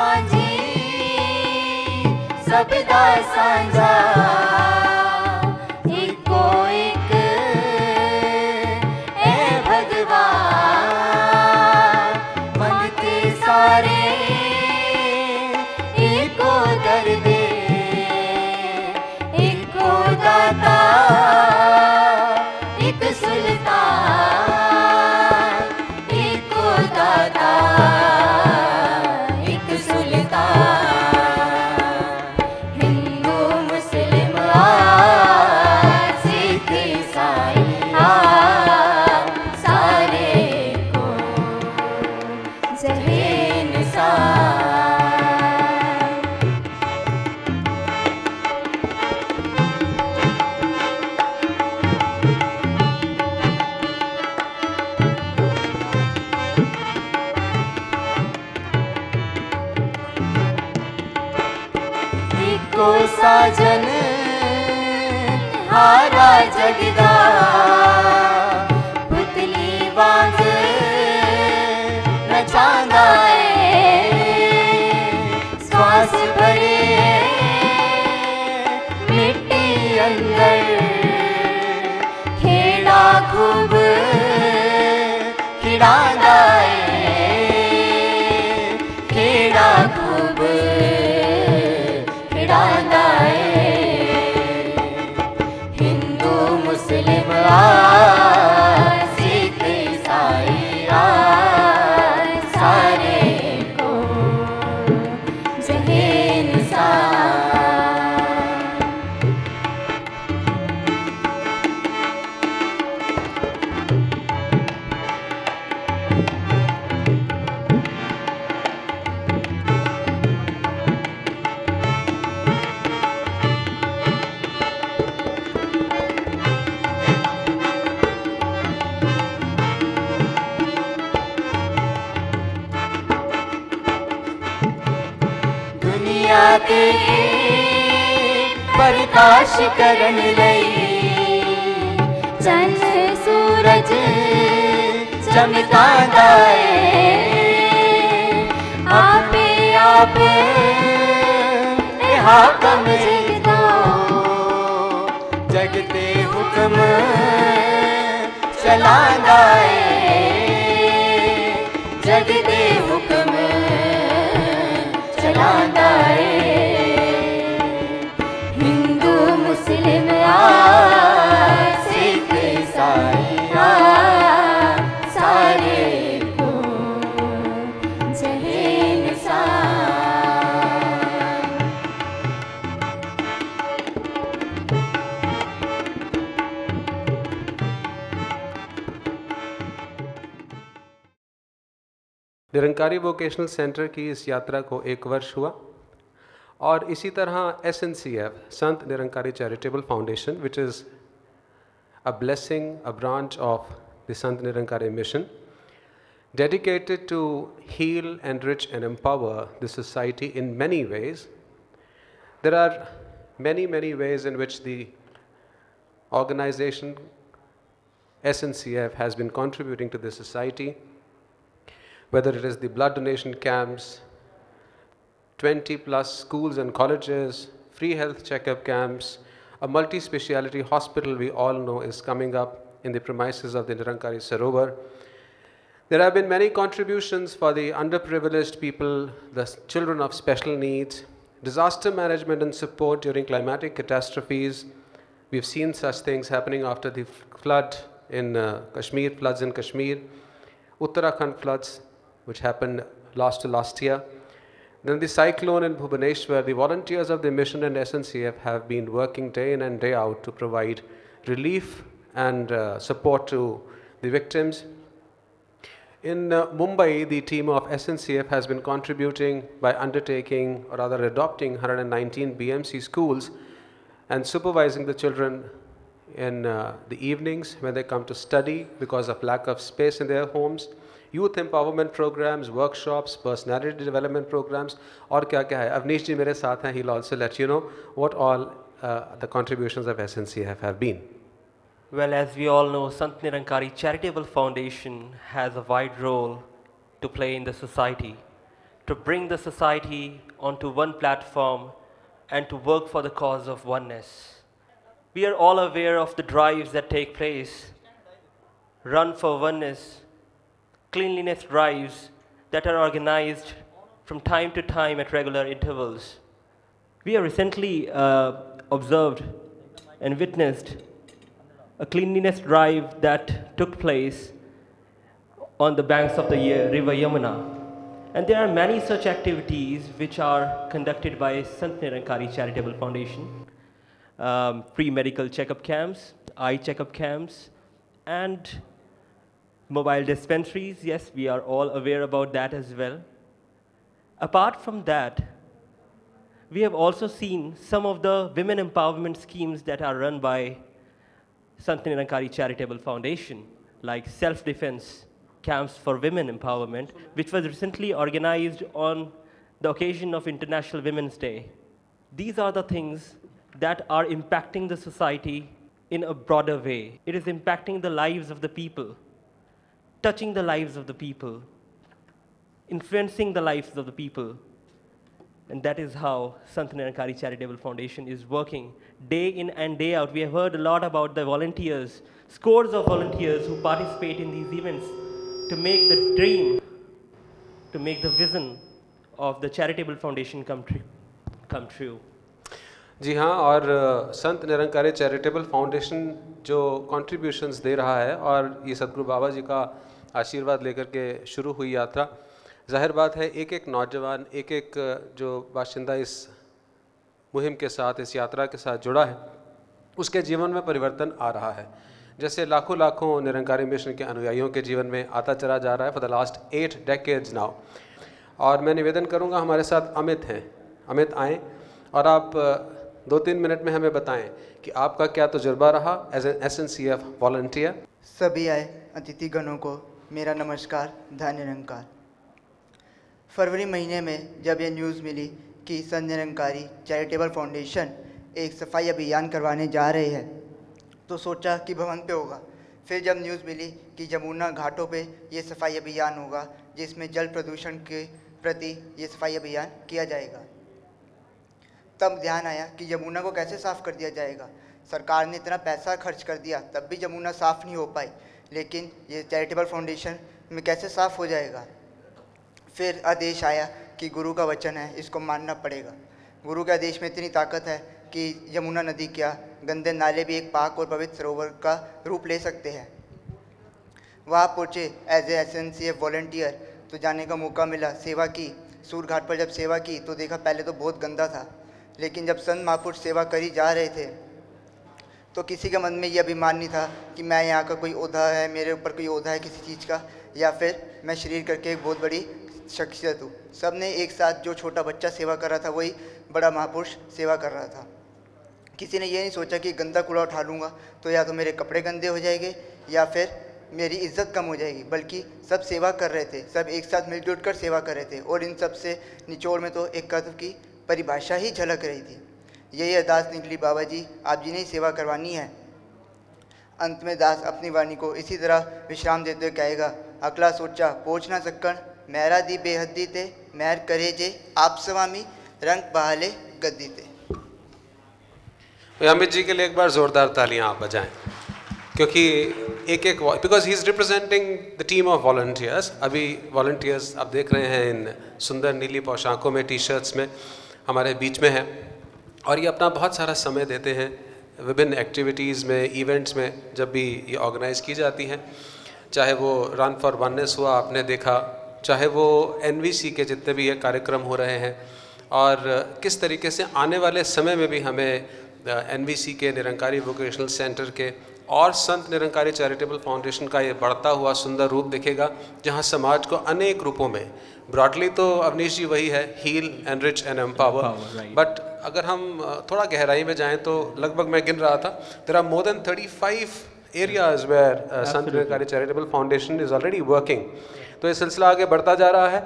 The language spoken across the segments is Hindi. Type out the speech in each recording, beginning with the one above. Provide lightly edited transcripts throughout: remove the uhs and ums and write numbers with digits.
सांझी सबदा सांझा इको एक ए भगवान मंगते सारे इको दर्द इको दाता एक सुल्तान इको दाता एक सुल्तान हिंदू मुस्लिम सिख ईसाई सारे को जहे निसार को साजन हारा जगदा पुतली वांग नचांदा श्वास भरे मिट्टी अंदर खेड़ा खूब खिड़ांदा खेड़ा खूब हिंदू मुस्लिम सिख ईसाई सारे को जहे निसार दुनिया के प्रकाश करन लई चंद सूरज चमकांदा आपे आप हाकम जगदा जगते हुक्म चलांदा जगते हुक्म चलांदा हिंदू मुस्लिम सिख ईसाई सारे को जहे निसार निरंकारी वोकेशनल सेंटर की इस यात्रा को 1 वर्ष हुआ और इसी तरह SNCF Sant Nirankari charitable foundation which is a blessing, a branch of the Sant Nirankari mission dedicated to heal, enrich and empower the society in many ways. There are many ways in which the organization SNCF has been contributing to the society, whether it is the blood donation camps, 20+ schools and colleges, free health checkup camps, a multi-speciality hospital we all know is coming up in the premises of the Nirankari Sarovar. There have been many contributions for the underprivileged people, the children of special needs, disaster management and support during climatic catastrophes. We've seen such things happening after the flood in Kashmir, floods in Kashmir, Uttarakhand floods, which happened last year. Then the cyclone in Bhubaneswar. The volunteers of the mission and SNCF have been working day in and day out to provide relief and support to the victims. In Mumbai, the team of SNCF has been contributing by undertaking, or rather adopting, 119 BMC schools and supervising the children in the evenings when they come to study because of lack of space in their homes. Youth empowerment programs, workshops, personality development programs, और क्या क्या है. Avnish ji मेरे साथ हैं. He'll also let you know what all the contributions of SNCF have been. Well, as we all know, Sant Nirankari Charitable Foundation has a wide role to play in the society. to bring the society onto one platform and to work for the cause of oneness. We are all aware of the drives that take place, Run for Oneness, cleanliness drives that are organized from time to time at regular intervals. We have recently observed and witnessed a cleanliness drive that took place on the banks of the river Yamuna. And there are many such activities which are conducted by Sant Nirankari Charitable Foundation. Free medical checkup camps, eye checkup camps, and mobile dispensaries. Yes, we are all aware about that as well. Apart from that, we have also seen some of the women empowerment schemes that are run by Sant Nirankari Charitable Foundation, like self-defense camps for women empowerment, which was recently organized on the occasion of International Women's Day. These are the things that are impacting the society in a broader way. It is impacting the lives of the people, touching the lives of the people, influencing the lives of the people. And that is how Sant Nirankari Charitable Foundation is working day in and day out. We have heard a lot about the volunteers, scores of volunteers who participate in these events to make the dream, to make the vision of the charitable foundation come true. जी हाँ, और संत निरंकारी चैरिटेबल फाउंडेशन जो कंट्रीब्यूशंस दे रहा है और ये सतगुरु बाबा जी का आशीर्वाद लेकर के शुरू हुई यात्रा, जाहिर बात है एक एक नौजवान, एक एक जो बाशिंदा इस मुहिम के साथ, इस यात्रा के साथ जुड़ा है, उसके जीवन में परिवर्तन आ रहा है। जैसे लाखों लाखों निरंकारी मिशन के अनुयायियों के जीवन में आता चला जा रहा है for the last 8 decades now. और मैं निवेदन करूंगा, हमारे साथ अमित हैं। अमित आएँ और आप 2-3 मिनट में हमें बताएं कि आपका क्या तजुर्बा रहा एज एन SNCF वॉलंटियर। सभी आए अतिथिगणों को मेरा नमस्कार, धन निरंकार। फरवरी महीने में जब ये न्यूज़ मिली कि संत निरंकारी चैरिटेबल फाउंडेशन एक सफाई अभियान करवाने जा रहे हैं, तो सोचा कि भवन पे होगा। फिर जब न्यूज़ मिली कि जमुना घाटों पे ये सफाई अभियान होगा, जिसमें जल प्रदूषण के प्रति ये सफाई अभियान किया जाएगा, तब ध्यान आया कि यमुना को कैसे साफ़ कर दिया जाएगा। सरकार ने इतना पैसा खर्च कर दिया, तब भी यमुना साफ़ नहीं हो पाई, लेकिन ये चैरिटेबल फाउंडेशन में कैसे साफ़ हो जाएगा। फिर आदेश आया कि गुरु का वचन है, इसको मानना पड़ेगा। गुरु के आदेश में इतनी ताकत है कि यमुना नदी क्या, गंदे नाले भी एक पाक और पवित्र सरोवर का रूप ले सकते हैं। वहाँ पहुँचे एज ए SNCF वॉलंटियर, तो जाने का मौका मिला, सेवा की। सूर घाट पर जब सेवा की तो देखा पहले तो बहुत गंदा था, लेकिन जब संत महापुरुष सेवा करी जा रहे थे तो किसी के मन में ये अभिमान नहीं था कि मैं यहाँ का कोई ओहदा है, मेरे ऊपर कोई ओहदा है किसी चीज़ का, या फिर मैं शरीर करके एक बहुत बड़ी शख्सियत हूँ। सब ने एक साथ, जो छोटा बच्चा सेवा कर रहा था वही बड़ा महापुरुष सेवा कर रहा था। किसी ने ये नहीं सोचा कि गंदा कूड़ा उठा लूँगा तो या तो मेरे कपड़े गंदे हो जाएंगे या फिर मेरी इज्जत कम हो जाएगी, बल्कि सब सेवा कर रहे थे, सब एक साथ मिलजुल कर सेवा कर रहे थे। और इन सब से निचोड़ में तो एक कर्तव्य की परिभाषा ही झलक रही थी। यही अरदास निकली, बाबा जी आप जी ने ही सेवा करवानी है। अंत में दास अपनी वाणी को इसी तरह विश्राम देते हुए कहेगा, अकला सोचा पहुँच ना सकन, मेरा दी बेहद्दी ते, मैर करे जे आप स्वामी, रंग बहाले गद्दी ते। अमित जी के लिए एक बार ज़ोरदार तालियां आप बजाएं, क्योंकि एक एक, because he is representing the team of volunteers. अभी वॉलंटियर्स आप देख रहे हैं इन सुंदर नीली पोशाकों में, टी-शर्ट्स में हमारे बीच में हैं, और ये अपना बहुत सारा समय देते हैं विभिन्न एक्टिविटीज़ में, इवेंट्स में जब भी ये ऑर्गेनाइज़ की जाती हैं। चाहे वो रन फॉर वननेस हुआ, आपने देखा, चाहे वो NVC के जितने भी ये कार्यक्रम हो रहे हैं, और किस तरीके से आने वाले समय में भी हमें NVC के, निरंकारी वोकेशनल सेंटर के और संत निरंकारी चैरिटेबल फाउंडेशन का ये बढ़ता हुआ सुंदर रूप दिखेगा, जहाँ समाज को अनेक रूपों में, ब्रॉडली तो अवनीश जी वही है, heal, enrich and empower, but अगर हम थोड़ा गहराई में जाएं तो लगभग मैं गिन रहा था, there are more than 35 areas where Sant Nirankari Charitable Foundation is already working. तो ये सिलसिला आगे बढ़ता जा रहा है।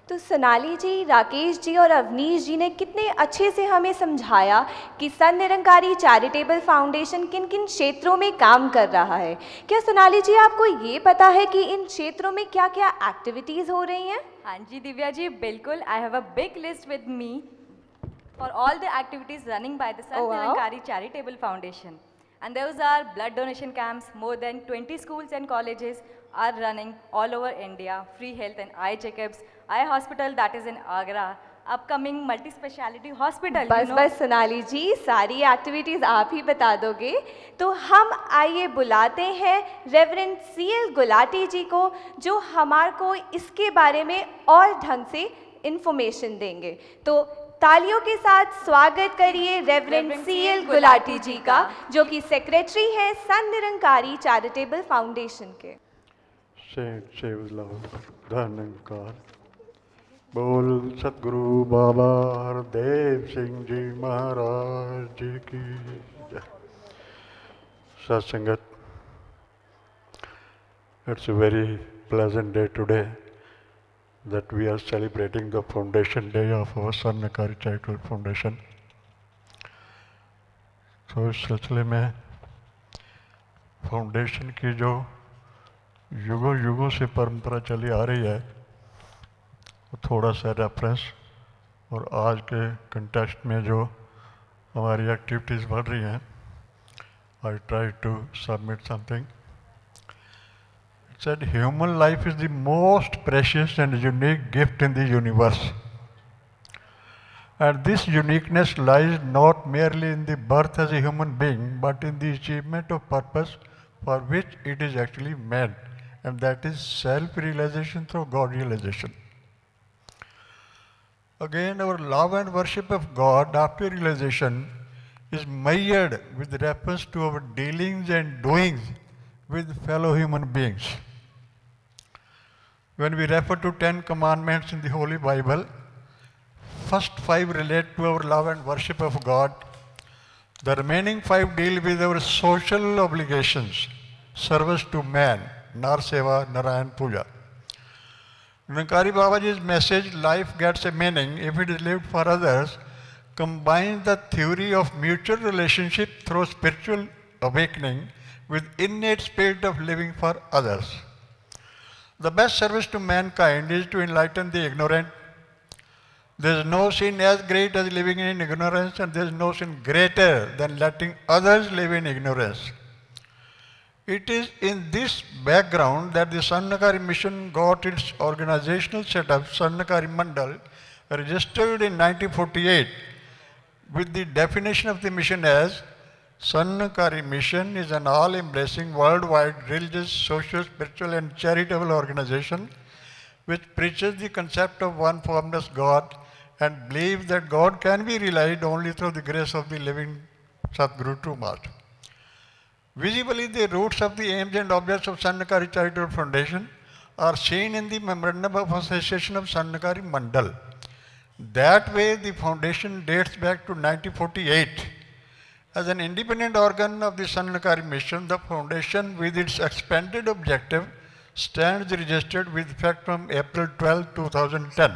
तो तो सोनाली जी, राकेश जी और अवनीश जी ने कितने अच्छे से हमें समझाया कि संत निरंकारी चैरिटेबल फाउंडेशन किन किन क्षेत्रों में काम कर रहा है। क्या सोनाली जी आपको ये पता है कि इन क्षेत्रों में क्या क्या एक्टिविटीज़ हो रही हैं? हाँ जी दिव्या जी, बिल्कुल। I have a big list with me for all the activities running by the Sant Oh, wow. Nirankari Charitable Foundation. And those are blood donation camps. More than 20 schools and colleges are running all over India. Free health and eye checkups. Eye hospital that is in Agra. Upcoming multi-speciality hospital. बस बस सोनाली जी, सारी एक्टिविटीज़ आप ही बता दोगे। तो हम आइए बुलाते हैं रेवरेंड CL गुलाटी जी को, जो हमारे को इसके बारे में और ढंग से इंफॉर्मेशन देंगे। तो तालियों के साथ स्वागत करिए रेवरेंड CL गुलाटी जी का, जो कि सेक्रेटरी हैं संत निरंकारी चैरिटेबल फाउंडेशन के। सेंट सेवलाल धनंकार। बोल सतगुरु बाबा हरदेव सिंह जी महाराज जी की जय। सत्संगत, it's a very pleasant day today that we are celebrating the foundation day of our Sant Niranकारी Charitable Foundation. तो इस सिलसिले में फाउंडेशन की जो युगों युगों से परंपरा चली आ रही है, वो थोड़ा सा रेफरेंस और आज के कंटेक्स्ट में जो हमारी एक्टिविटीज़ बढ़ रही हैं, I try to submit something. Said human life is the most precious and unique gift in the universe, and this uniqueness lies not merely in the birth as a human being, but in the achievement of purpose for which it is actually made, and that is self-realization through God realization. Again, our love and worship of God after realization is measured with reference to our dealings and doings with fellow human beings. When we refer to 10 commandments in the Holy Bible, first 5 relate to our love and worship of God. The remaining 5 deal with our social obligations, service to man, Nar Seva, Narayan Puja. Nirankari Babaji's message, life gets a meaning if it is lived for others, combines the theory of mutual relationship through spiritual awakening with innate spirit of living for others. The best service to mankind is to enlighten the ignorant. There is no sin as great as living in ignorance, and there is no sin greater than letting others live in ignorance. It is in this background that the Sant Niranकारी mission got its organizational setup, Sant Niranकारी Mandal, registered in 1948 with the definition of the mission as Sant Niranकारी mission is an all-embracing, worldwide, religious, social, spiritual and charitable organization which preaches the concept of one formless God and believes that God can be realized only through the grace of the living Satguru True Master. Visibly, the roots of the aims and objects of Sant Niranकारी Charitable Foundation are seen in the memorandum of association of Sant Niranकारी Mandal. That way, the foundation dates back to 1948. As an independent organ of the Sant Niranकारी mission, the foundation with its expanded objective stands registered with effect from April 12, 2010.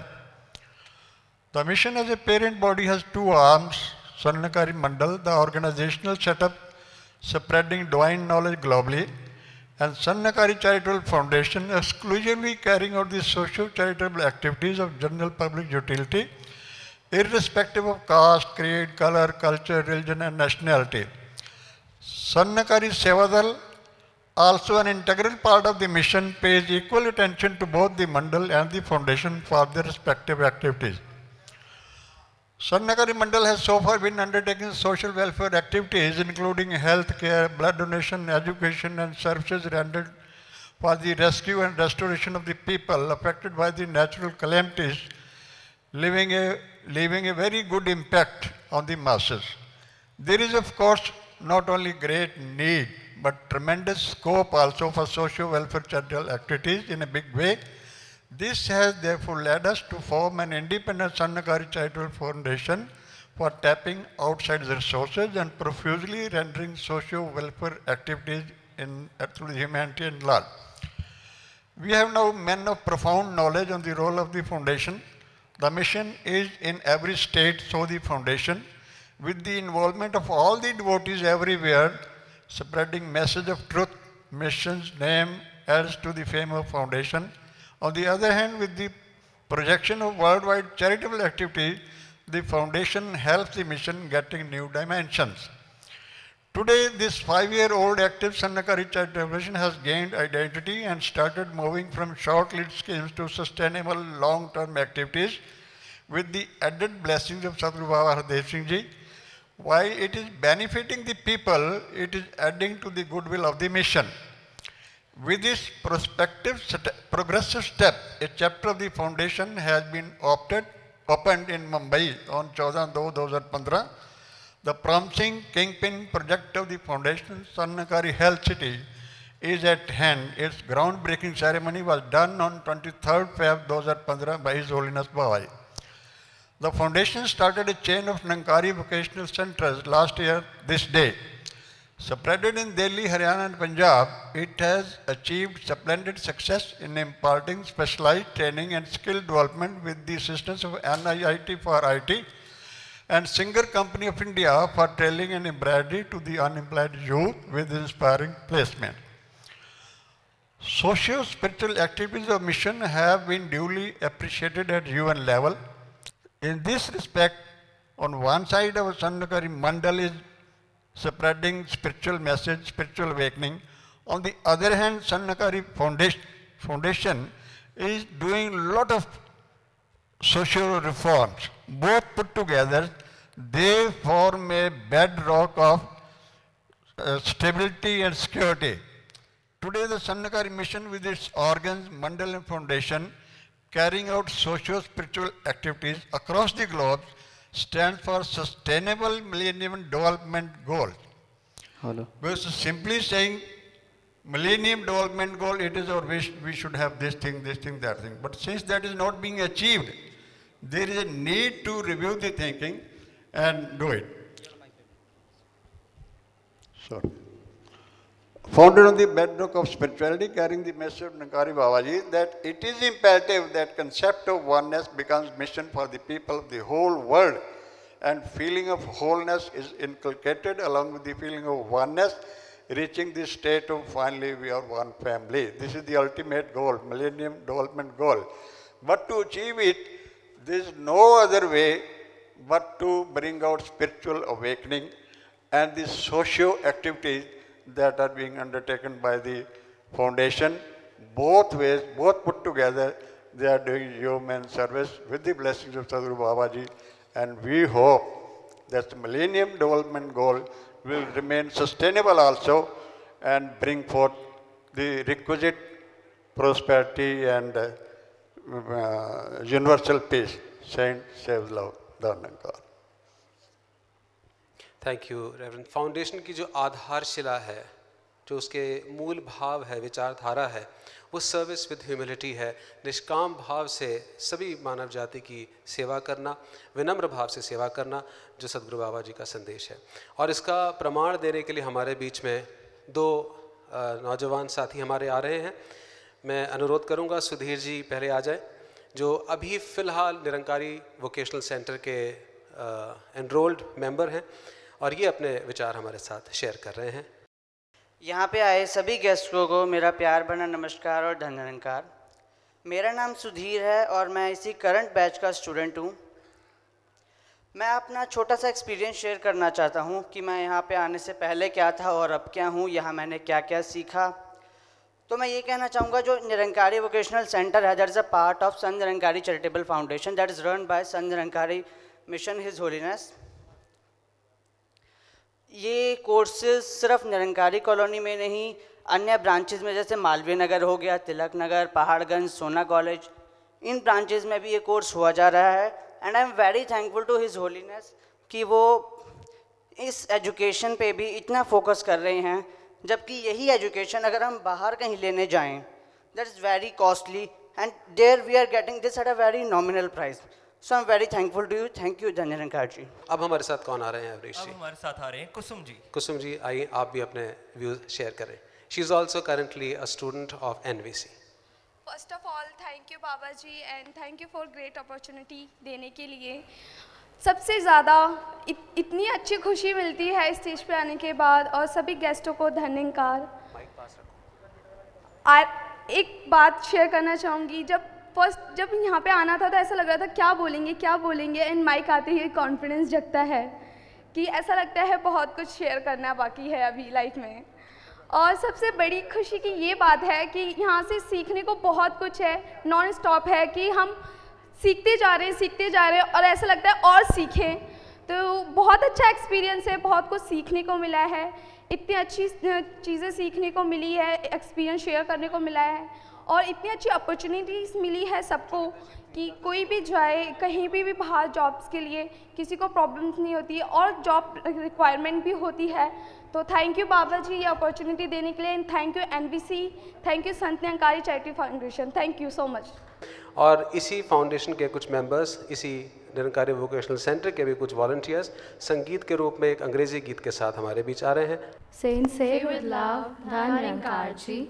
The mission as a parent body has 2 arms, Sant Niranकारी Mandal, the organizational setup spreading divine knowledge globally, and Sant Niranकारी Charitable Foundation exclusively carrying out the social charitable activities of general public utility, irrespective of caste, creed, color, culture, religion and nationality. Sant Niranकारी Sevadal, also an integral part of the mission, pays equal attention to both the Mandal and the foundation for their respective activities. Sant Niranकारी Mandal has so far been undertaking social welfare activities including health care, blood donation, education and services rendered for the rescue and restoration of the people affected by the natural calamities, leaving a very good impact on the masses. There is of course not only great need but tremendous scope also for social welfare charitable activities in a big way. This has therefore led us to form an independent Sant Niranकारी Charitable Foundation for tapping outside resources and profusely rendering social welfare activities through the humanity and love. We have now men of profound knowledge on the role of the foundation The mission is in every state, so the foundation, with the involvement of all the devotees everywhere, spreading message of truth, mission's name adds to the fame of foundation. On the other hand, with the projection of worldwide charitable activity, the foundation helps the mission getting new dimensions. Today, this 5-year-old active Sannakari Charitable Foundation has gained identity and started moving from short-lived schemes to sustainable long-term activities with the added blessings of Sadhguru Baba Hardev Singh Ji. While it is benefiting the people, it is adding to the goodwill of the mission. With this progressive step, a chapter of the foundation has been opened in Mumbai on 14/2/2015. The promising kingpin project of the foundation, Sannakari Health City, is at hand. Its groundbreaking ceremony was done on 23rd Feb 2015 by His Holiness Babai. The foundation started a chain of Nirankari vocational centers last year this day. Spreaded in Delhi, Haryana and Punjab, it has achieved splendid success in imparting specialized training and skill development with the assistance of NIIT for IT and Singer Company of India for tailoring and embroidery to the unemployed youth with inspiring placement. Socio-spiritual activities of mission have been duly appreciated at UN level. In this respect, on one side our Sannakari Mandal is spreading spiritual message, spiritual awakening. On the other hand, Sannakari Foundation is doing a lot of social reforms. Both put together, they form a bedrock of stability and security. Today, the Sannakari mission with its organs, Mandal and Foundation, carrying out socio-spiritual activities across the globe, stands for Sustainable Millennium Development Goals. Hello. Because simply saying Millennium Development Goal, it is our wish, we should have this thing, that thing. But since that is not being achieved, there is a need to review the thinking and do it. Sorry. Founded on the bedrock of spirituality, carrying the message of Nirankari Babaji, that it is imperative that concept of oneness becomes mission for the people of the whole world, and feeling of wholeness is inculcated along with the feeling of oneness, reaching the state of finally we are one family. This is the ultimate goal, Millennium Development Goal. But to achieve it, there is no other way but to bring out spiritual awakening and the socio activities that are being undertaken by the foundation. Both ways, both put together, they are doing human service with the blessings of Sadhguru Babaji, and we hope that the Millennium Development Goal will remain sustainable also and bring forth the requisite prosperity and universal peace. Saint saves love. Dharnankar. Thank you reverend. Foundation की जो आधारशिला है, जो उसके मूल भाव है, विचारधारा है, वो सर्विस विद ह्यूमिलिटी है। निष्काम भाव से सभी मानव जाति की सेवा करना, विनम्र भाव से सेवा करना, जो सद्गुरु बाबा जी का संदेश है। और इसका प्रमाण देने के लिए हमारे बीच में दो नौजवान साथी हमारे आ रहे हैं। मैं अनुरोध करूंगा सुधीर जी पहले आ जाए, जो अभी फ़िलहाल निरंकारी वोकेशनल सेंटर के एनरोल्ड मेंबर हैं, और ये अपने विचार हमारे साथ शेयर कर रहे हैं। यहाँ पे आए सभी गेस्टों को मेरा प्यार भरा नमस्कार और धन्यवाद। मेरा नाम सुधीर है और मैं इसी करंट बैच का स्टूडेंट हूँ। मैं अपना छोटा सा एक्सपीरियंस शेयर करना चाहता हूँ कि मैं यहाँ पे आने से पहले क्या था और अब क्या हूँ, यहाँ मैंने क्या क्या सीखा। तो मैं ये कहना चाहूँगा, जो निरंकारी वोकेशनल सेंटर है, that is a part of Sant Nirankari charitable foundation that is run by Sant Nirankari mission his holiness. ये कोर्सेज सिर्फ निरंकारी कॉलोनी में नहीं, अन्य ब्रांचेज में जैसे मालवीय नगर हो गया, तिलक नगर, पहाड़गंज, सोना कॉलेज, इन ब्रांचेज में भी ये कोर्स हुआ जा रहा है। And I am very thankful to his holiness कि वो इस एजुकेशन पे भी इतना फोकस कर रहे हैं, जबकि यही एजुकेशन अगर हम बाहर कहीं लेने जाएं, that is very costly and there we are getting this at a very nominal price. So I am very thankful to you. Thank you धन्यरंकार जी। अब हमारे साथ कौन आ रहे हैं अवरीश जी? अब हमारे साथ आ रहे हैं कुसुम जी। कुसुम जी आइए, आप भी अपने व्यूज शेयर करें। She is also currently a student of NVC। First of all thank you Baba ji and thank you for great opportunity देने के लिए। सबसे ज़्यादा इतनी अच्छी खुशी मिलती है स्टेज पे आने के बाद, और सभी गेस्टों को धन्यवाद। एक बात शेयर करना चाहूँगी, जब यहाँ पे आना था तो ऐसा लग रहा था क्या बोलेंगे एंड माइक आते ही कॉन्फिडेंस जगता है कि ऐसा लगता है बहुत कुछ शेयर करना बाकी है अभी लाइफ में। और सबसे बड़ी खुशी की ये बात है कि यहाँ से सीखने को बहुत कुछ है, नॉन स्टॉप है कि हम सीखते जा रहे हैं और ऐसा लगता है और सीखें। तो बहुत अच्छा एक्सपीरियंस है, बहुत कुछ सीखने को मिला है, इतनी अच्छी चीज़ें सीखने को मिली है, एक्सपीरियंस शेयर करने को मिला है, और इतनी अच्छी अपॉर्चुनिटीज़ मिली है सबको कि कोई भी जाए कहीं भी बाहर जॉब्स के लिए, किसी को प्रॉब्लम्स नहीं होती और जॉब रिक्वायरमेंट भी होती है। तो थैंक यू बाबा जी ये अपॉर्चुनिटी देने के लिए, and thank you NBC, thank you Sant Nirankari charity foundation, thank you so much. और इसी फाउंडेशन के कुछ मेंबर्स, इसी निरंकारी वोकेशनल सेंटर के भी कुछ वॉलंटियर्स संगीत के रूप में एक अंग्रेजी गीत के साथ हमारे बीच आ रहे हैं। Say with love, धन निरंकार जी।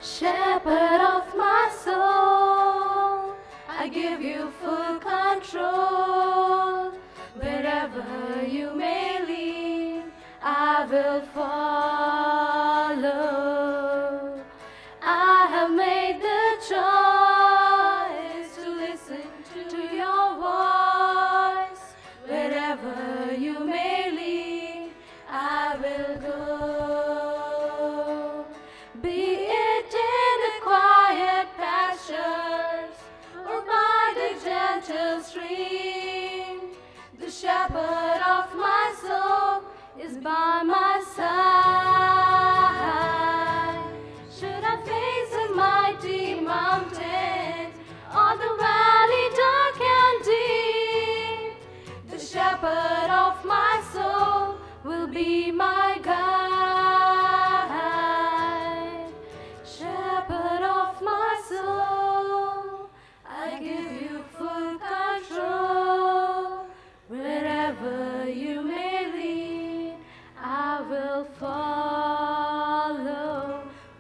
Shepherd of my soul, I give you full control. Wherever you may lead, I will follow. I have made the choice to listen to your voice. Wherever you may lead, I will go. Be it in the quiet pastures or by the gentle stream, the shepherd of my soul is by my side. Should I face a mighty mountain or the valley dark and deep, the shepherd of my soul will be my guide. Shepherd of my soul, I give you full control. Wherever you may lead, I will follow.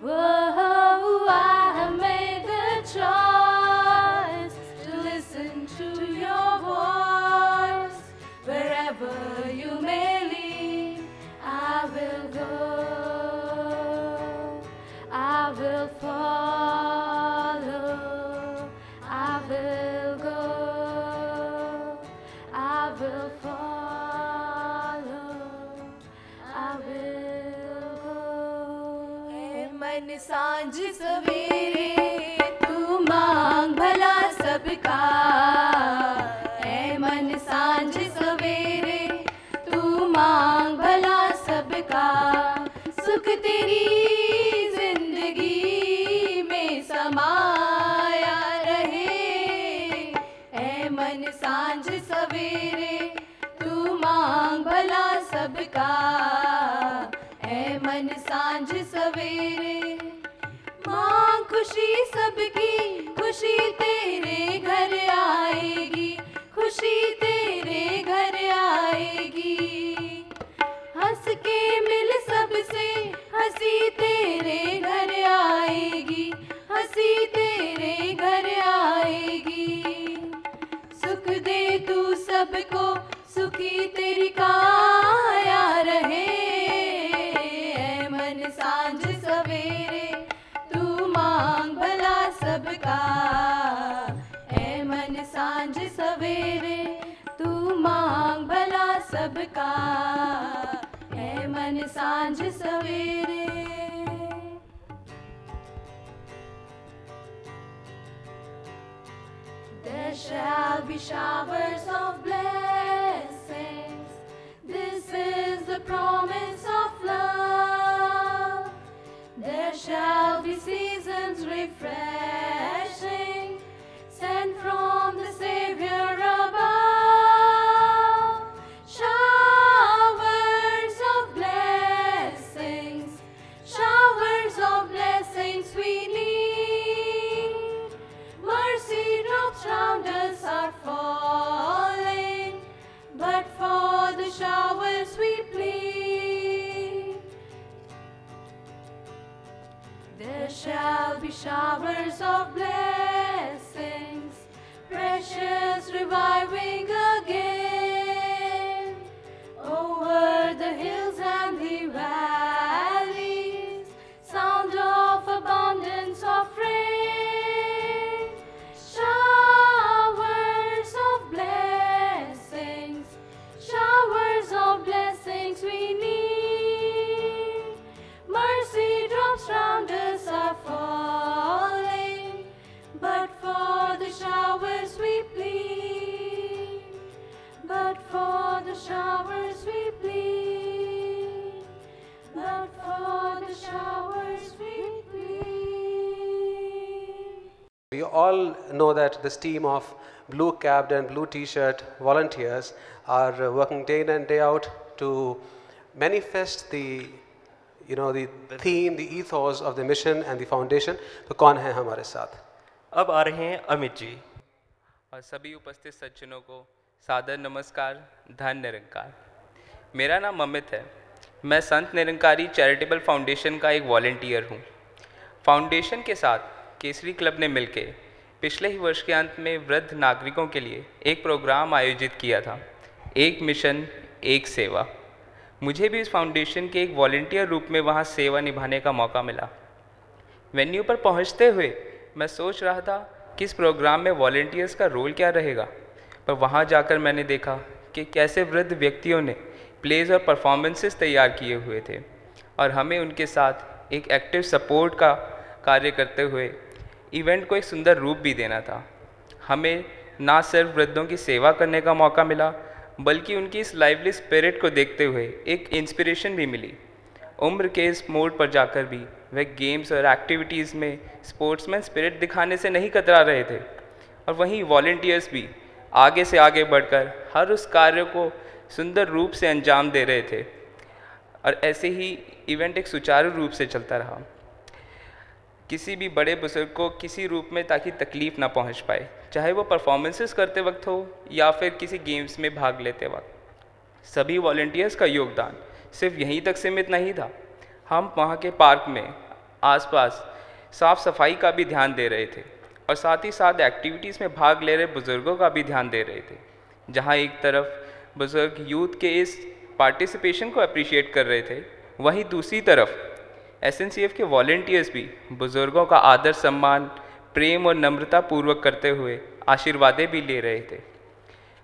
Whoa, I have made the choice to listen to your voice. Wherever you may lead, I will go. I will follow. I will go. I will follow. I will go. मन सांझ सवेरे तू मांग भला सबका, ऐ मन सांझ सवेरे तू मांग भला सबका, सुख तेरी जिंदगी में समाया रहे। ऐ मन सांझ सवेरे तू मांग भला सबका, ऐ मन सांझ सवेरे मांग खुशी सबकी, खुशी तेरे घर आएगी, खुशी तेरे घर आएगी। हंस के मिल सबसे, हंसी तेरे घर आएगी, हंसी तेरे घर आएगी। सुख दे तू सबको, सुखी तेरी काया रहे। ऐ मन सांझ सवेरे तू मांग भला सबका, ऐ मन सांझ सवेरे तू मांग भला सबका, ऐ मन सांझ सवेरे। There shall be showers of blessings. This is the promise of love. There shall be seasons refreshing, sent from the Savior above. Showers of blessings we need. be showers of blessings, precious reviving again, over the hills and the valleys, sound of abundance of rain, showers of blessings, showers of blessings we need. Mercy drops round us are falling, but for the showers we plead, but for the showers we plead, but for the showers we plead. We all know that this team of blue-capped and blue t-shirt volunteers are working day in and day out to manifest the theme, the ethos of the mission and the foundation. तो कौन है हमारे साथ? अब आ रहे हैं अमित जी और सभी उपस्थित सज्जनों को सादर नमस्कार, धन निरंकार। मेरा नाम अमित है। मैं संत निरंकारी चैरिटेबल फाउंडेशन का एक वॉलंटियर हूँ। फाउंडेशन के साथ केसरी क्लब ने मिलकर पिछले ही वर्ष के अंत में वृद्ध नागरिकों के लिए एक प्रोग्राम आयोजित किया था, एक मिशन एक सेवा। मुझे भी इस फाउंडेशन के एक वॉलंटियर रूप में वहाँ सेवा निभाने का मौका मिला। वेन्यू पर पहुँचते हुए मैं सोच रहा था कि इस प्रोग्राम में वॉलंटियर्स का रोल क्या रहेगा, पर वहाँ जाकर मैंने देखा कि कैसे वृद्ध व्यक्तियों ने प्लेज और परफॉर्मेंसेस तैयार किए हुए थे और हमें उनके साथ एक एक्टिव सपोर्ट का कार्य करते हुए इवेंट को एक सुंदर रूप भी देना था। हमें ना सिर्फ वृद्धों की सेवा करने का मौका मिला, बल्कि उनकी इस लाइवली स्पिरिट को देखते हुए एक इंस्पिरेशन भी मिली। उम्र के इस मोड पर जाकर भी वह गेम्स और एक्टिविटीज़ में स्पोर्ट्समैन स्पिरिट दिखाने से नहीं कतरा रहे थे और वहीं वॉलंटियर्स भी आगे से आगे बढ़कर हर उस कार्य को सुंदर रूप से अंजाम दे रहे थे और ऐसे ही इवेंट एक सुचारू रूप से चलता रहा। किसी भी बड़े बुजुर्ग को किसी रूप में ताकि तकलीफ़ ना पहुंच पाए, चाहे वो परफॉर्मेंसेस करते वक्त हो या फिर किसी गेम्स में भाग लेते वक्त। सभी वॉलंटियर्स का योगदान सिर्फ यहीं तक सीमित नहीं था। हम वहाँ के पार्क में आसपास साफ़ सफाई का भी ध्यान दे रहे थे और साथ ही साथ एक्टिविटीज़ में भाग ले रहे बुज़ुर्गों का भी ध्यान दे रहे थे। जहाँ एक तरफ बुज़ुर्ग यूथ के इस पार्टिसिपेशन को अप्रिशिएट कर रहे थे, वहीं दूसरी तरफ SNCF के वॉलंटियर्स भी बुज़ुर्गों का आदर सम्मान, प्रेम और नम्रता पूर्वक करते हुए आशीर्वादें भी ले रहे थे।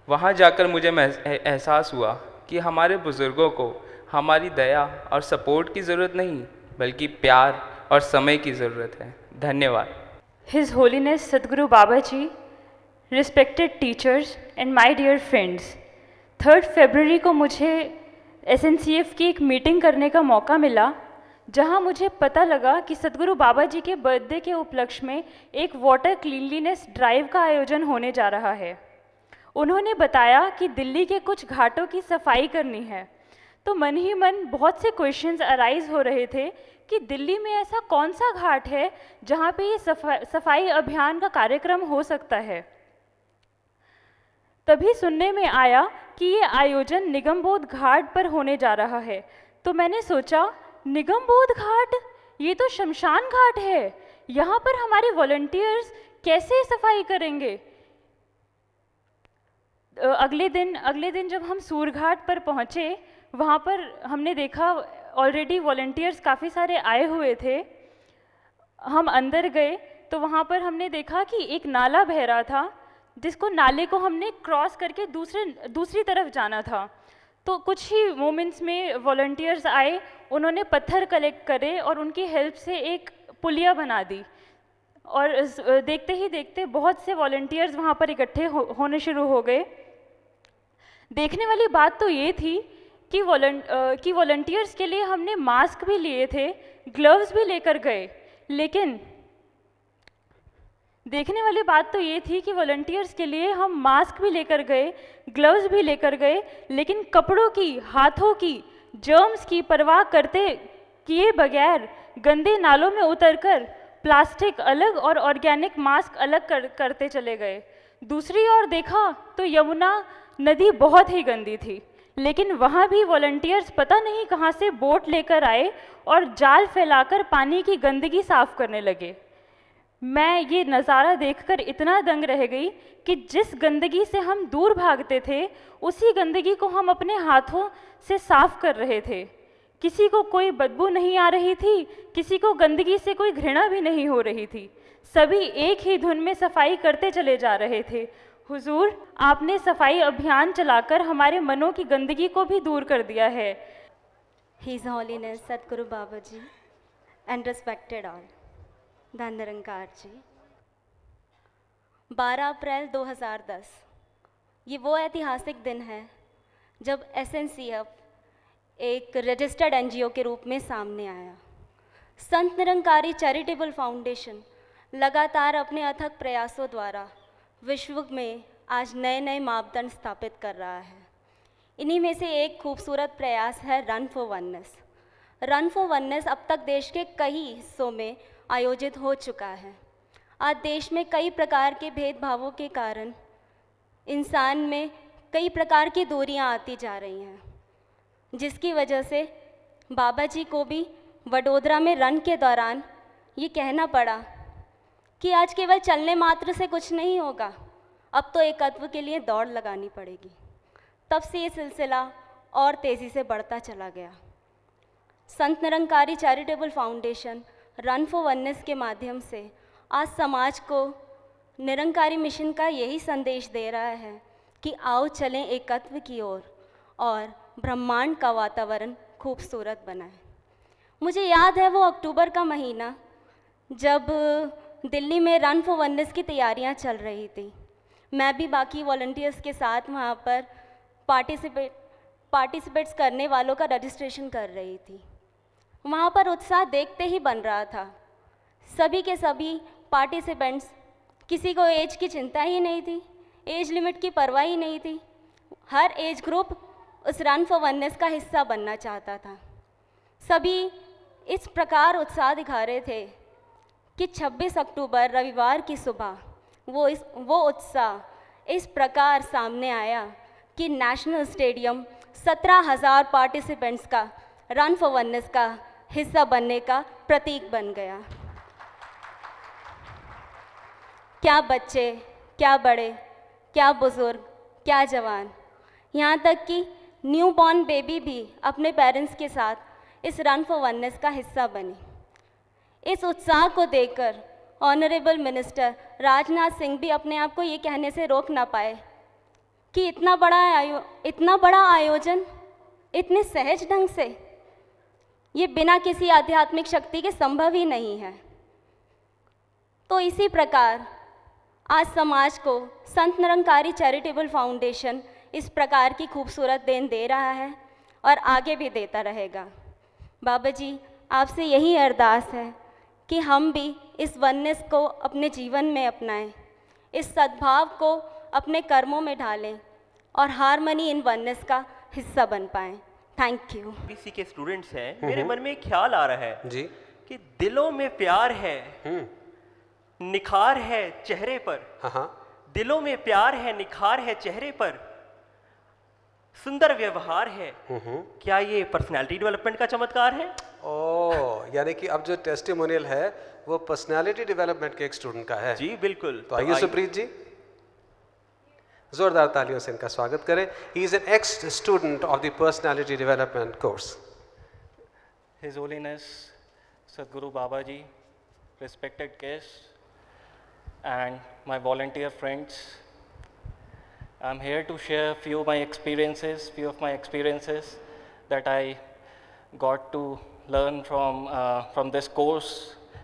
वहाँ जाकर मुझे एहसास हुआ कि हमारे बुज़ुर्गों को हमारी दया और सपोर्ट की ज़रूरत नहीं, बल्कि प्यार और समय की ज़रूरत है। धन्यवाद। His Holiness Sadhguru Babaji, respected teachers and my dear friends, 3rd फरवरी को मुझे SNCF की एक मीटिंग करने का मौका मिला, जहां मुझे पता लगा कि सद्गुरु बाबा जी के बर्थडे के उपलक्ष्य में एक वाटर क्लीनलीनेस ड्राइव का आयोजन होने जा रहा है। उन्होंने बताया कि दिल्ली के कुछ घाटों की सफाई करनी है, तो मन ही मन बहुत से क्वेश्चंस अराइज हो रहे थे कि दिल्ली में ऐसा कौन सा घाट है जहां पे ये सफाई अभियान का कार्यक्रम हो सकता है। तभी सुनने में आया कि ये आयोजन निगमबोध घाट पर होने जा रहा है, तो मैंने सोचा निगमबोध घाट, ये तो शमशान घाट है, यहाँ पर हमारे वॉलंटियर्स कैसे सफाई करेंगे। अगले दिन जब हम सूरघाट पर पहुँचे, वहाँ पर हमने देखा ऑलरेडी वॉलंटियर्स काफ़ी सारे आए हुए थे। हम अंदर गए तो वहाँ पर हमने देखा कि एक नाला बह रहा था, जिसको नाले को हमने क्रॉस करके दूसरी तरफ जाना था। तो कुछ ही मोमेंट्स में वॉलंटियर्स आए, उन्होंने पत्थर कलेक्ट करे और उनकी हेल्प से एक पुलिया बना दी और देखते ही देखते बहुत से वॉलंटियर्स वहाँ पर इकट्ठे होने शुरू हो गए। देखने वाली बात तो ये थी कि वॉलंटियर्स के लिए हमने मास्क भी लिए थे, ग्लव्स भी लेकर गए, लेकिन देखने वाली बात तो ये थी कि वॉलंटियर्स के लिए हम मास्क भी लेकर गए, ग्लव्स भी लेकर गए, लेकिन कपड़ों की, हाथों की, जर्म्स की परवाह किए बगैर गंदे नालों में उतरकर प्लास्टिक अलग और ऑर्गेनिक मास्क अलग करते चले गए। दूसरी ओर देखा तो यमुना नदी बहुत ही गंदी थी, लेकिन वहाँ भी वॉलंटियर्स पता नहीं कहाँ से बोट लेकर आए और जाल फैलाकर पानी की गंदगी साफ करने लगे। मैं ये नज़ारा देखकर इतना दंग रह गई कि जिस गंदगी से हम दूर भागते थे उसी गंदगी को हम अपने हाथों से साफ कर रहे थे। किसी को कोई बदबू नहीं आ रही थी, किसी को गंदगी से कोई घृणा भी नहीं हो रही थी। सभी एक ही धुन में सफाई करते चले जा रहे थे। हुजूर, आपने सफाई अभियान चलाकर हमारे मनों की गंदगी को भी दूर कर दिया है। His Holiness Sadhguru Babaji and respected all, धन निरंकार जी। 12 अप्रैल 2010 ये वो ऐतिहासिक दिन है जब SNCF एक रजिस्टर्ड NGO के रूप में सामने आया। संत निरंकारी चैरिटेबल फाउंडेशन लगातार अपने अथक प्रयासों द्वारा विश्व में आज नए नए मापदंड स्थापित कर रहा है। इन्हीं में से एक खूबसूरत प्रयास है run for oneness. Run for oneness अब तक देश के कई हिस्सों में आयोजित हो चुका है। आज देश में कई प्रकार के भेदभावों के कारण इंसान में कई प्रकार की दूरियां आती जा रही हैं, जिसकी वजह से बाबा जी को भी वडोदरा में रन के दौरान ये कहना पड़ा कि आज केवल चलने मात्र से कुछ नहीं होगा, अब तो एकत्व के लिए दौड़ लगानी पड़ेगी। तब से ये सिलसिला और तेज़ी से बढ़ता चला गया। संत Nirankari charitable foundation run for oneness के माध्यम से आज समाज को निरंकारी मिशन का यही संदेश दे रहा है कि आओ चलें एकत्व की ओर और ब्रह्मांड का वातावरण खूबसूरत बनाएं। मुझे याद है वो अक्टूबर का महीना जब दिल्ली में रन फॉर वननेस की तैयारियां चल रही थी। मैं भी बाकी वॉलंटियर्स के साथ वहाँ पर पार्टिसिपेट्स करने वालों का रजिस्ट्रेशन कर रही थी। वहाँ पर उत्साह देखते ही बन रहा था। सभी के सभी पार्टिसिपेंट्स, किसी को एज की चिंता ही नहीं थी, एज लिमिट की परवाह ही नहीं थी। हर एज ग्रुप उस रन फॉर वननेस का हिस्सा बनना चाहता था। सभी इस प्रकार उत्साह दिखा रहे थे कि 26 अक्टूबर रविवार की सुबह वो उत्साह इस प्रकार सामने आया कि नेशनल स्टेडियम 17,000 पार्टिसिपेंट्स का रन फॉर वननेस का हिस्सा बनने का प्रतीक बन गया। क्या बच्चे, क्या बड़े, क्या बुज़ुर्ग, क्या जवान, यहाँ तक कि न्यू बॉर्न बेबी भी अपने पेरेंट्स के साथ इस रन फॉर वननेस का हिस्सा बनी। इस उत्साह को देखकर ऑनरेबल मिनिस्टर राजनाथ सिंह भी अपने आप को ये कहने से रोक ना पाए कि इतना बड़ा आयोजन इतने सहज ढंग से, ये बिना किसी आध्यात्मिक शक्ति के संभव ही नहीं है। तो इसी प्रकार आज समाज को संत निरंकारी चैरिटेबल फाउंडेशन इस प्रकार की खूबसूरत देन दे रहा है और आगे भी देता रहेगा। बाबा जी, आपसे यही अरदास है कि हम भी इस वननेस को अपने जीवन में अपनाएं, इस सद्भाव को अपने कर्मों में ढालें और हारमनी इन वननेस का हिस्सा बन पाएं। Thank you. बीसी के स्टूडेंट्स हैं, मेरे मन में एक ख्याल आ रहा है जी कि दिलों में प्यार है, निखार है चेहरे पर। दिलों में प्यार है, निखार है चेहरे पर, सुंदर व्यवहार है। क्या ये पर्सनालिटी डेवलपमेंट का चमत्कार है? ओह, यानी कि अब जो टेस्टिमोनियल है वो पर्सनालिटी डेवलपमेंट के एक स्टूडेंट का है। जी बिल्कुल। तो आइए सुप्रीत जी, जोरदार तालियों से इनका स्वागत करें। He is an x student of the personality development course. His Holiness Sadhguru Babaji, respected guests, and my volunteer friends, I'm here to share few of my experiences that I got to learn from this course.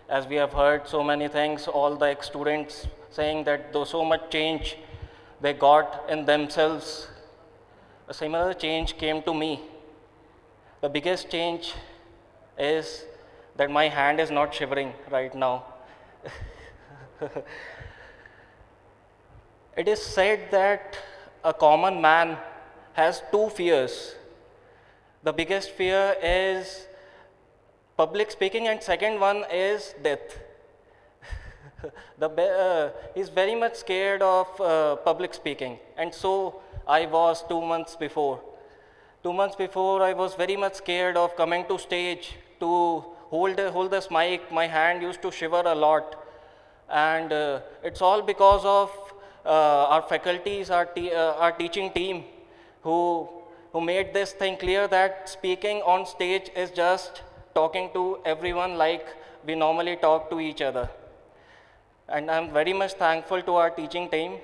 As we have heard so many things, all the ex-students saying that though so much change they got in themselves, a similar change came to me. The biggest change is that my hand is not shivering right now. It is said that a common man has two fears. The biggest fear is public speaking, and second one is death. He's very much scared of public speaking, and so I was 2 months before. 2 months before, I was very much scared of coming to stage to hold this mic. My hand used to shiver a lot. and it's all because of our faculties, our teaching team, who made this thing clear that speaking on stage is just talking to everyone like we normally talk to each other. And I'm very much thankful to our teaching team.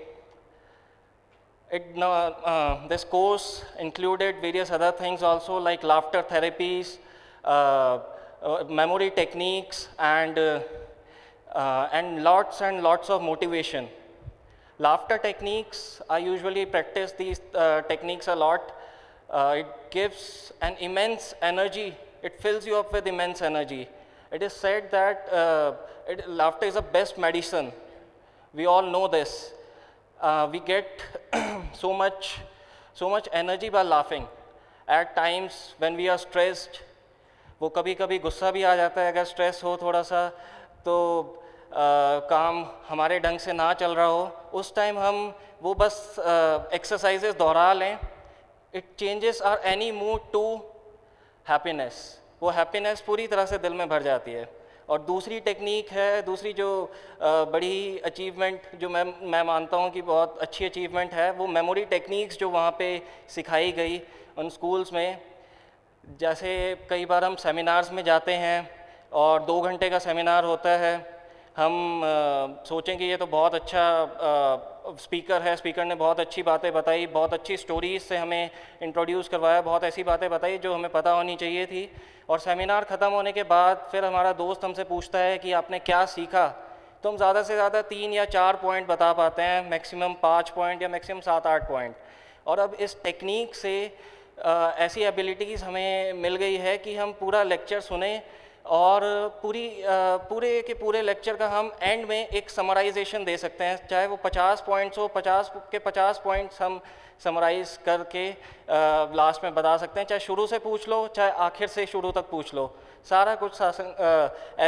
This course included various other things also, like laughter therapies, memory techniques, and lots and lots of motivation. Laughter techniques, I usually practice these techniques a lot. It gives an immense energy. It fills you up with immense energy. It is said that laughter is the best medicine. We all know this. We get so much energy by laughing. At times when we are stressed, वो कभी-कभी गुस्सा भी आ जाता है, अगर स्ट्रेस हो थोड़ा सा, तो काम हमारे ढंग से ना चल रहा हो, उस टाइम हम वो बस एक्सरसाइजेस दोहरा लें. It changes our any mood to happiness. वो हैप्पीनेस पूरी तरह से दिल में भर जाती है. और दूसरी टेक्निक है, दूसरी जो बड़ी अचीवमेंट जो मैं मानता हूँ कि बहुत अच्छी अचीवमेंट है, वो मेमोरी टेक्निक्स जो वहाँ पे सिखाई गई उन स्कूल्स में. जैसे कई बार हम सेमिनार्स में जाते हैं और 2 घंटे का सेमिनार होता है, हम सोचें कि ये तो बहुत अच्छा स्पीकर है, स्पीकर ने बहुत अच्छी बातें बताई, बहुत अच्छी स्टोरीज से हमें इंट्रोड्यूस करवाया, बहुत ऐसी बातें बताई जो हमें पता होनी चाहिए थी. और सेमिनार ख़त्म होने के बाद फिर हमारा दोस्त हमसे पूछता है कि आपने क्या सीखा, तो हम ज़्यादा से ज़्यादा 3 या 4 पॉइंट बता पाते हैं, मैक्सिमम 5 पॉइंट या मैक्सिमम 7-8 पॉइंट. और अब इस टेक्निक से ऐसी एबिलिटीज़ हमें मिल गई है कि हम पूरा लेक्चर सुने और पूरे के पूरे लेक्चर का हम एंड में एक समराइजेशन दे सकते हैं. चाहे वो 50 पॉइंट्स हो, 50 के 50 पॉइंट्स हम समराइज़ करके लास्ट में बता सकते हैं. चाहे शुरू से पूछ लो, चाहे आखिर से शुरू तक पूछ लो, सारा कुछ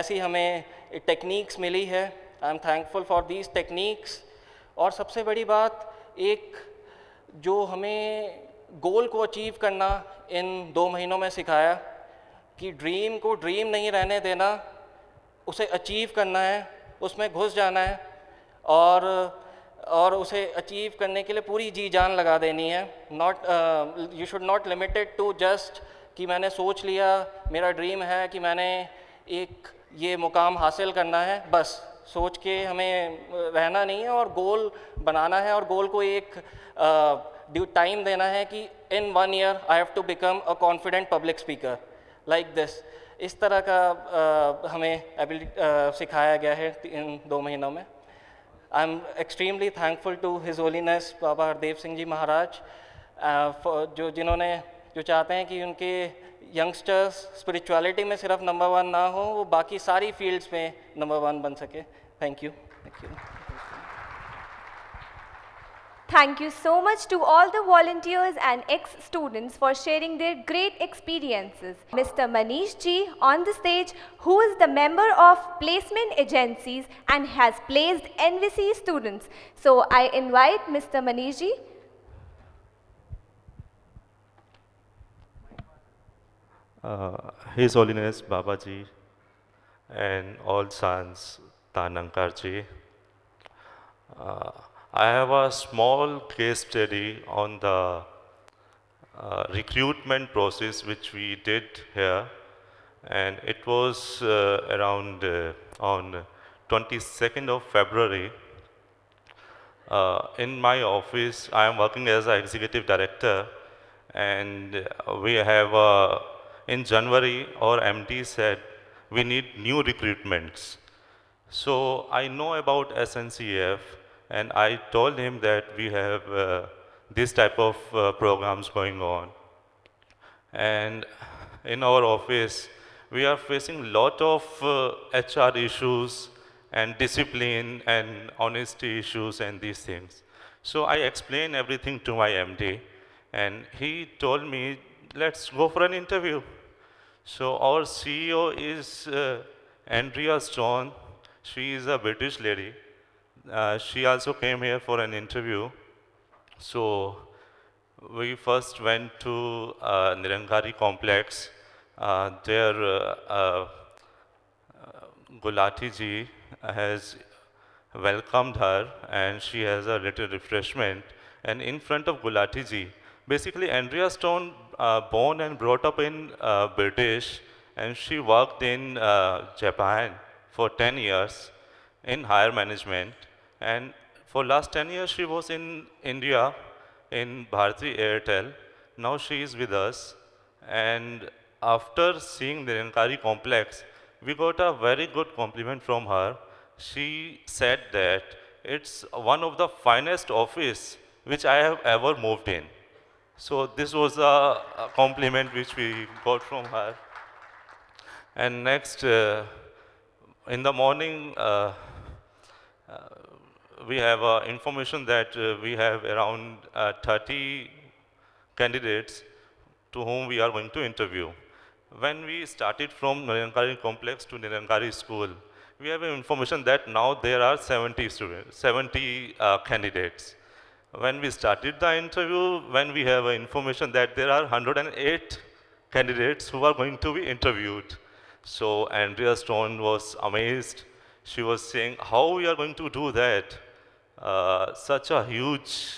ऐसी हमें टेक्निक्स मिली है. I am thankful for these techniques. और सबसे बड़ी बात, एक जो हमें गोल को अचीव करना इन 2 महीनों में सिखाया कि ड्रीम को ड्रीम नहीं रहने देना, उसे अचीव करना है, उसमें घुस जाना है और उसे अचीव करने के लिए पूरी जी जान लगा देनी है. You should not limited to just कि मैंने सोच लिया, मेरा ड्रीम है कि मैंने एक ये मुकाम हासिल करना है, बस सोच के हमें रहना नहीं है और गोल बनाना है. और गोल को एक ड्यू टाइम देना है कि in 1 year I have to become a confident public speaker like this. इस तरह का हमें सिखाया गया है इन 2 महीनों में. I am extremely thankful to his holiness Baba Hardev Singh ji Maharaj, जो चाहते हैं कि उनके यंगस्टर्स स्पिरिचुअलिटी में सिर्फ नंबर 1 ना हो, वो बाकी सारी फील्ड्स में नंबर 1 बन सके. Thank you. Thank you so much to all the volunteers and ex-students for sharing their great experiences. Mr. Manish ji on the stage, who is the member of placement agencies and has placed NVC students. So I invite Mr. Manish ji. His Holiness Babaji and all sons Tanankar ji. I have a small case study on the recruitment process which we did here, and it was around on 22nd of February. In my office, I am working as an executive director, and we have in January our MD said we need new recruitments. So I know about SNCF. And I told him that we have this type of programs going on. And in our office, we are facing a lot of HR issues and discipline and honesty issues and these things. So I explained everything to my MD, and he told me, let's go for an interview. So our CEO is Andrea Stone. She is a British lady. She also came here for an interview. So we first went to Nirankari complex. There Gulati ji has welcomed her, and she has a little refreshment. And in front of Gulati ji, basically Andrea Stone, born and brought up in British, and she worked in Japan for 10 years in higher management. And for last 10 years, she was in India in Bharti Airtel. Now she is with us. And after seeing the Nirankari complex, we got a very good compliment from her. She said that it's one of the finest office which I have ever moved in. So this was a compliment which we got from her. And next, in the morning, we have information that we have around 30 candidates to whom we are going to interview. When we started from Nirankari complex to Nirankari school, we have information that now there are 70 students, 70 candidates. When we started the interview, when we have information that there are 108 candidates who are going to be interviewed. So Andrea Stone was amazed. She was saying, how we are going to do that? Such a huge,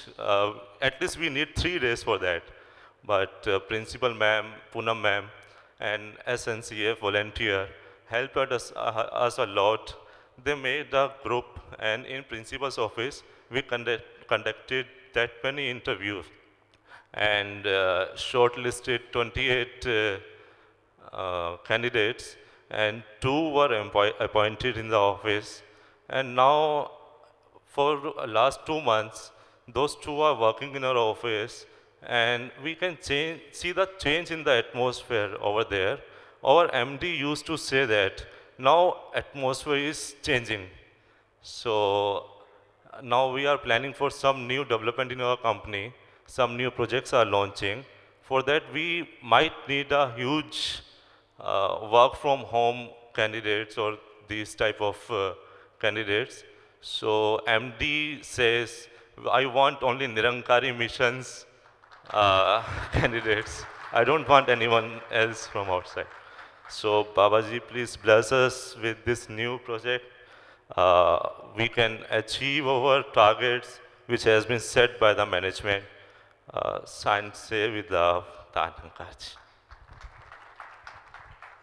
at least we need 3 days for that. But Principal Ma'am, Poonam Ma'am, and SNCF volunteer helped us a lot. They made a group, and in Principal's office, we conducted that many interviews and shortlisted 28 candidates, and 2 were appointed in the office. And now, for last 2 months, those 2 are working in our office, and we can see the change in the atmosphere over there. Our MD used to say that now atmosphere is changing. So now we are planning for some new development in our company. Some new projects are launching. For that, we might need a huge work from home candidates or these type of candidates. So MD says, I want only Nirankari missions candidates. I don't want anyone else from outside. So Babaji, please bless us with this new project. We can achieve our targets which has been set by the management. Sign say with love, Tanankarji.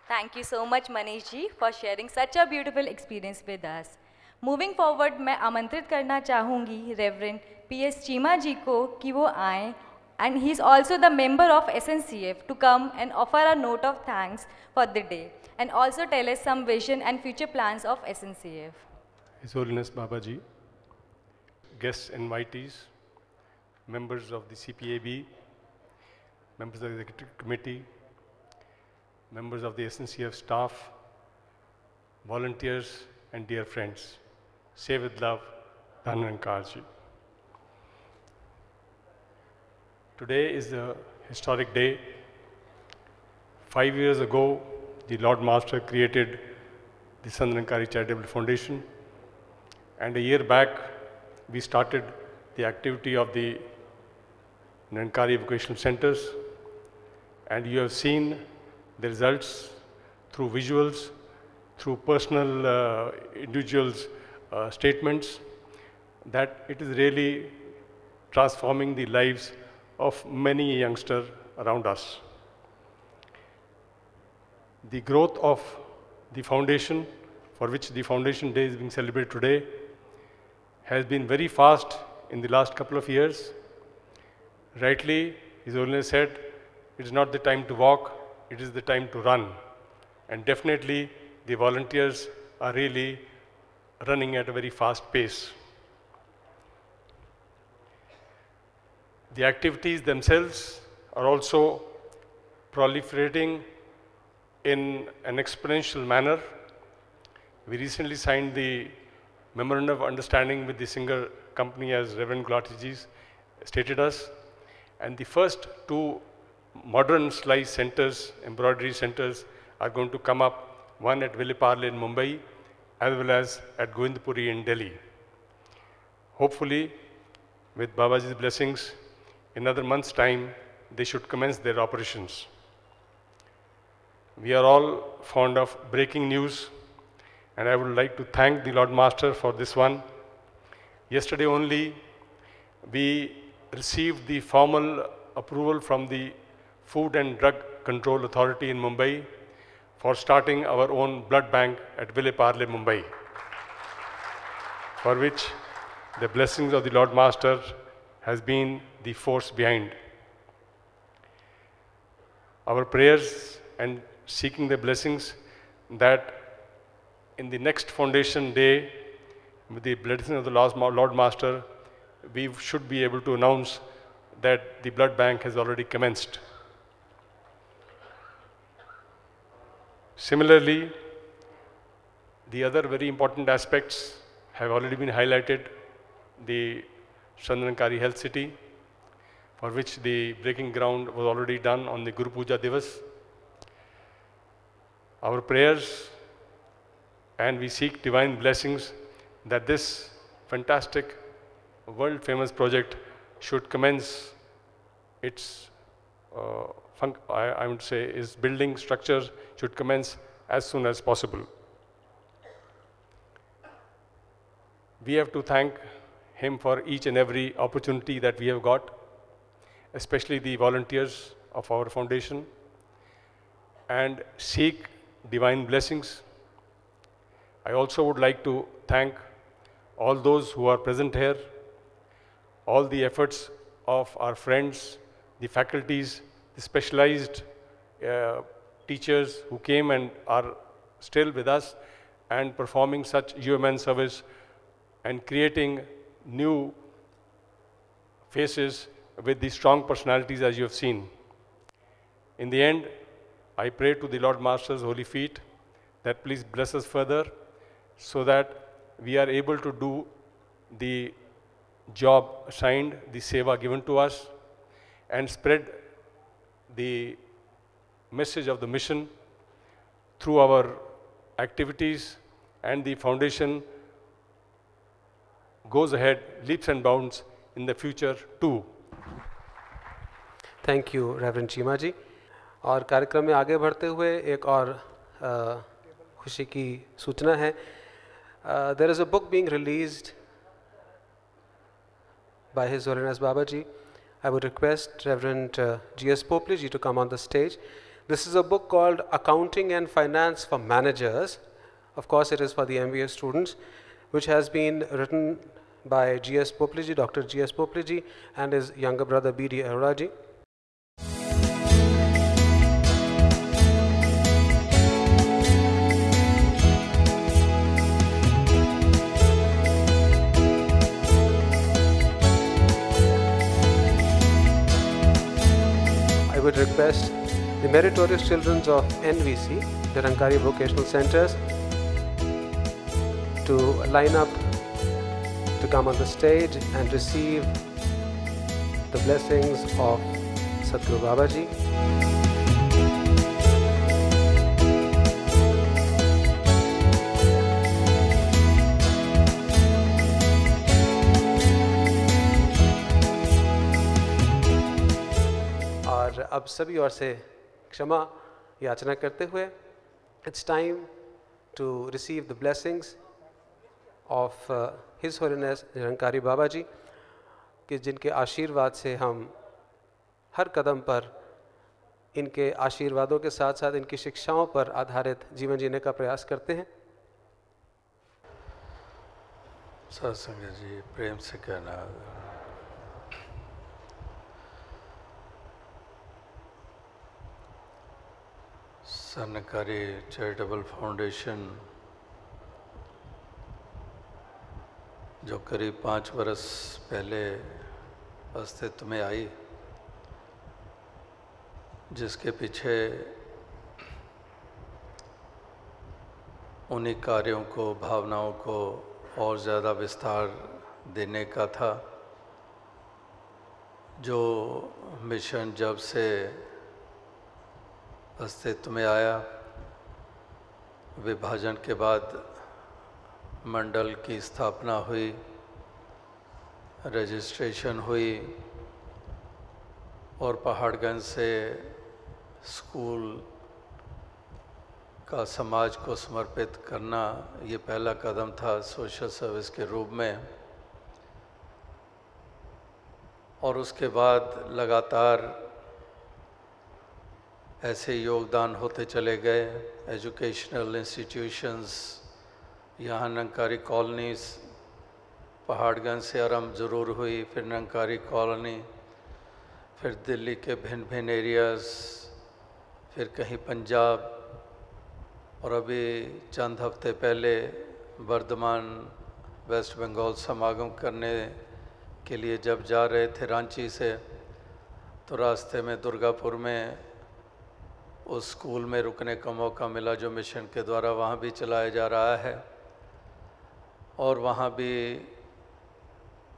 Thank you so much Manish ji for sharing such a beautiful experience with us. Moving forward, मैं आमंत्रित करना चाहूँगी रेवरेंड PS चीमा जी को कि वो आएँ, and he is also the member of SNCF, to come and offer a note of thanks for the day and also tell us some vision and future plans of SNCF. His Holiness Babaji, guests invitees, members of the CPAB, members of the Executive Committee, members of the SNCF staff, volunteers, and dear friends. Say with love, Tanankarji. Today is a historic day. 5 years ago, the Lord Master created the Sant Nirankari Charitable Foundation, and a year back, we started the activity of the Nirankari Vocational Centers, and you have seen the results through visuals, through personal individuals' statements, that it is really transforming the lives of many youngsters around us. The growth of the foundation, for which the Foundation Day is being celebrated today, has been very fast in the last couple of years. Rightly, His Holiness said, it is not the time to walk, it is the time to run. And definitely, the volunteers are really running at a very fast pace. The activities themselves are also proliferating in an exponential manner. We recently signed the Memorandum of Understanding with the Singer company, as Reverend Gulati ji stated us, and the first 2 modern slice centers, embroidery centers, are going to come up, one at Vileparle in Mumbai, as well as at Govindpuri in Delhi. Hopefully, with Babaji's blessings, in another month's time, they should commence their operations. We are all fond of breaking news, and I would like to thank the Lord Master for this one, Yesterday only, we received the formal approval from the Food and Drug Control Authority in Mumbai for starting our own blood bank at Vile Parle, Mumbai, for which the blessings of the Lord Master has been the force behind. Our prayers and seeking the blessings that in the next foundation day, with the blessing of the Lord Master, we should be able to announce that the blood bank has already commenced. Similarly, the other very important aspects have already been highlighted. The Sant Nirankari Health City, for which the breaking ground was already done on the Guru Puja Divas. Our prayers, and we seek divine blessings that this fantastic, world-famous project should commence its, I would say, its building structure should commence as soon as possible. We have to thank him for each and every opportunity that we have got, especially the volunteers of our foundation, and seek divine blessings. I also would like to thank all those who are present here, all the efforts of our friends, the faculties, the specialized teachers who came and are still with us and performing such UMN service and creating new faces with the strong personalities as you have seen. In the end, I pray to the Lord Master's holy feet that please bless us further so that we are able to do the job assigned, the seva given to us, and spread the message of the mission through our activities, and the foundation goes ahead leaps and bounds in the future too. Thank you, Reverend Cheema ji. और कार्यक्रम में आगे बढ़ते हुए एक और खुशी की सूचना है. There is a book being released by His Holiness Babaji. I would request Reverend G.S. Popli ji to come on the stage. This is a book called Accounting and Finance for Managers. Of course, it is for the MBA students, which has been written by G.S. Popli ji, Dr. G.S. Popli ji, and his younger brother B.D. Arora ji. I would request the meritorious children of NVC, the Nirankari Vocational Centers, to line up to come on the stage and receive the blessings of Sadhguru Babaji. और अब सभी ओर से क्षमा याचना करते हुए, it's time to receive the blessings of His Holiness Nirankari Babaji, कि जिनके आशीर्वाद से हम हर कदम पर इनके आशीर्वादों के साथ साथ इनकी शिक्षाओं पर आधारित जीवन जीने का प्रयास करते हैं. सत्संग जी प्रेम से कहना, Sant Nirankari चैरिटेबल फाउंडेशन जो करीब 5 वर्ष पहले अस्तित्व में आई, जिसके पीछे उन्हीं कार्यों को, भावनाओं को और ज़्यादा विस्तार देने का था. जो मिशन जब से अस्तित्व में आया, विभाजन के बाद मंडल की स्थापना हुई, रजिस्ट्रेशन हुई और पहाड़गंज से स्कूल का समाज को समर्पित करना ये पहला कदम था सोशल सर्विस के रूप में. और उसके बाद लगातार ऐसे योगदान होते चले गए। एजुकेशनल इंस्टीट्यूशंस, यहाँ निरंकारी कॉलोनीज़, पहाड़गंज से आरंभ ज़रूर हुई, फिर निरंकारी कॉलोनी, फिर दिल्ली के भिन्न भिन्न एरियाज़, फिर कहीं पंजाब, और अभी चंद हफ्ते पहले वर्धमान वेस्ट बंगाल समागम करने के लिए जब जा रहे थे रांची से, तो रास्ते में दुर्गापुर में उस स्कूल में रुकने का मौका मिला जो मिशन के द्वारा वहाँ भी चलाया जा रहा है। और वहाँ भी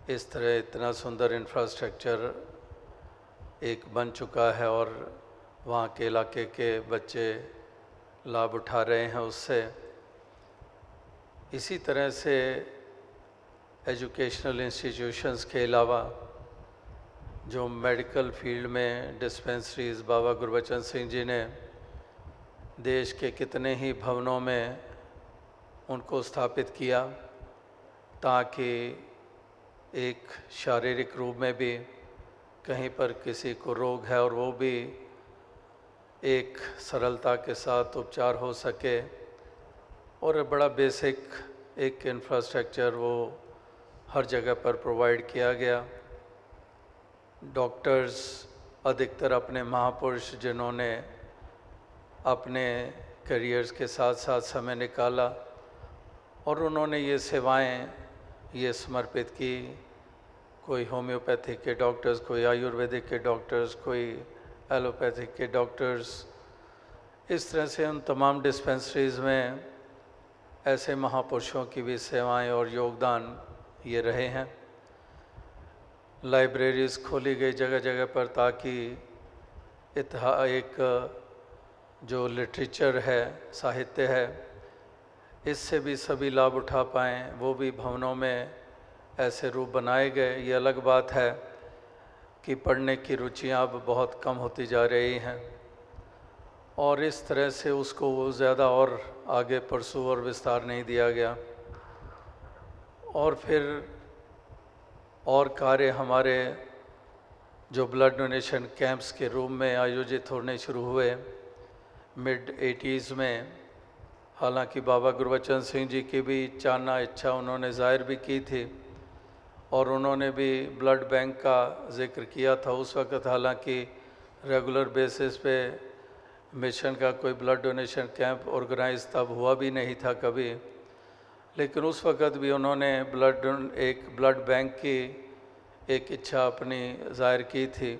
इस तरह इतना सुंदर इंफ्रास्ट्रक्चर एक बन चुका है और वहाँ के इलाके के बच्चे लाभ उठा रहे हैं उससे। इसी तरह से एजुकेशनल इंस्टीट्यूशंस के अलावा जो मेडिकल फील्ड में डिस्पेंसरीज़, बाबा गुरबचन सिंह जी ने देश के कितने ही भवनों में उनको स्थापित किया, ताकि एक शारीरिक रूप में भी कहीं पर किसी को रोग है और वो भी एक सरलता के साथ उपचार हो सके। और बड़ा बेसिक एक इंफ्रास्ट्रक्चर वो हर जगह पर प्रोवाइड किया गया। डॉक्टर्स अधिकतर अपने महापुरुष जिन्होंने अपने करियर्स के साथ साथ समय निकाला और उन्होंने ये सेवाएं ये समर्पित की। कोई होम्योपैथिक के डॉक्टर्स, कोई आयुर्वेदिक के डॉक्टर्स, कोई एलोपैथिक के डॉक्टर्स। इस तरह से उन तमाम डिस्पेंसरीज़ में ऐसे महापुरुषों की भी सेवाएं और योगदान ये रहे हैं। लाइब्रेरीज़ खोली गई जगह जगह पर, ताकि एक जो लिटरेचर है, साहित्य है, इससे भी सभी लाभ उठा पाएँ। वो भी भवनों में ऐसे रूप बनाए गए। ये अलग बात है कि पढ़ने की रुचियाँ अब बहुत कम होती जा रही हैं और इस तरह से उसको वो ज़्यादा और आगे परसू और विस्तार नहीं दिया गया। और फिर और कार्य हमारे जो ब्लड डोनेशन कैंप्स के रूप में आयोजित होने शुरू हुए मिड 80s में। हालांकि बाबा गुरबचन सिंह जी की भी चाहना इच्छा उन्होंने जाहिर भी की थी और उन्होंने भी ब्लड बैंक का जिक्र किया था उस वक़्त। हालांकि रेगुलर बेसिस पे मिशन का कोई ब्लड डोनेशन कैंप ऑर्गेनाइज तब हुआ भी नहीं था कभी, लेकिन उस वक़्त भी उन्होंने एक ब्लड बैंक की एक इच्छा अपनी जाहिर की थी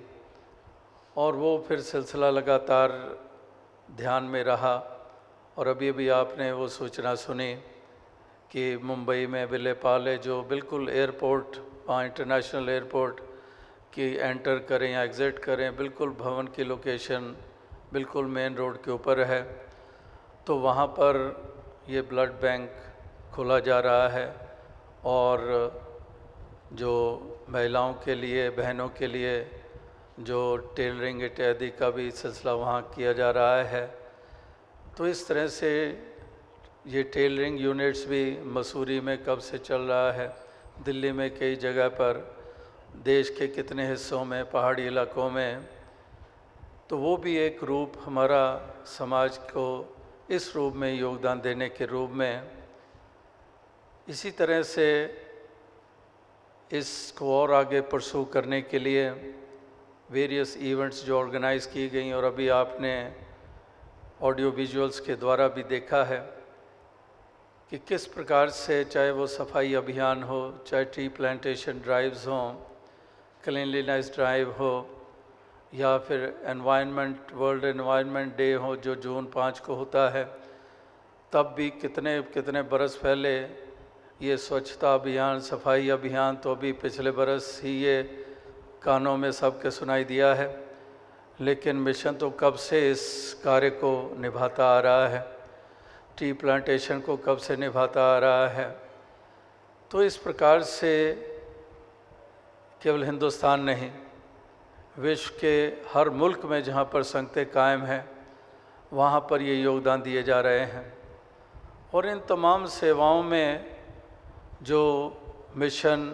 और वो फिर सिलसिला लगातार ध्यान में रहा। और अभी भी आपने वो सूचना सुनी कि मुंबई में विलेपाले जो बिल्कुल एयरपोर्ट, वहाँ इंटरनेशनल एयरपोर्ट की एंटर करें या एग्ज़िट करें, बिल्कुल भवन की लोकेशन बिल्कुल मेन रोड के ऊपर है। तो वहाँ पर ये ब्लड बैंक खोला जा रहा है और जो महिलाओं के लिए, बहनों के लिए जो टेलरिंग इत्यादि का भी सिलसिला वहाँ किया जा रहा है। तो इस तरह से ये टेलरिंग यूनिट्स भी मसूरी में कब से चल रहा है, दिल्ली में कई जगह पर, देश के कितने हिस्सों में, पहाड़ी इलाकों में। तो वो भी एक रूप हमारा समाज को इस रूप में योगदान देने के रूप में। इसी तरह से इसको और आगे परसू करने के लिए वेरियस इवेंट्स जो ऑर्गेनाइज़ की गई और अभी आपने ऑडियो विजुअल्स के द्वारा भी देखा है कि किस प्रकार से, चाहे वो सफाई अभियान हो, चाहे ट्री प्लांटेशन ड्राइव्स हों, क्लीनलीनेस ड्राइव हो, या फिर वर्ल्ड एनवायरनमेंट डे हो जो जून 5 को होता है, तब भी कितने कितने बरस पहले ये स्वच्छता अभियान, सफाई अभियान, तो अभी पिछले बरस ही ये कानों में सबके सुनाई दिया है। लेकिन मिशन तो कब से इस कार्य को निभाता आ रहा है, ट्री प्लांटेशन को कब से निभाता आ रहा है। तो इस प्रकार से केवल हिंदुस्तान नहीं, विश्व के हर मुल्क में जहाँ पर संगतें कायम हैं वहाँ पर ये योगदान दिए जा रहे हैं। और इन तमाम सेवाओं में जो मिशन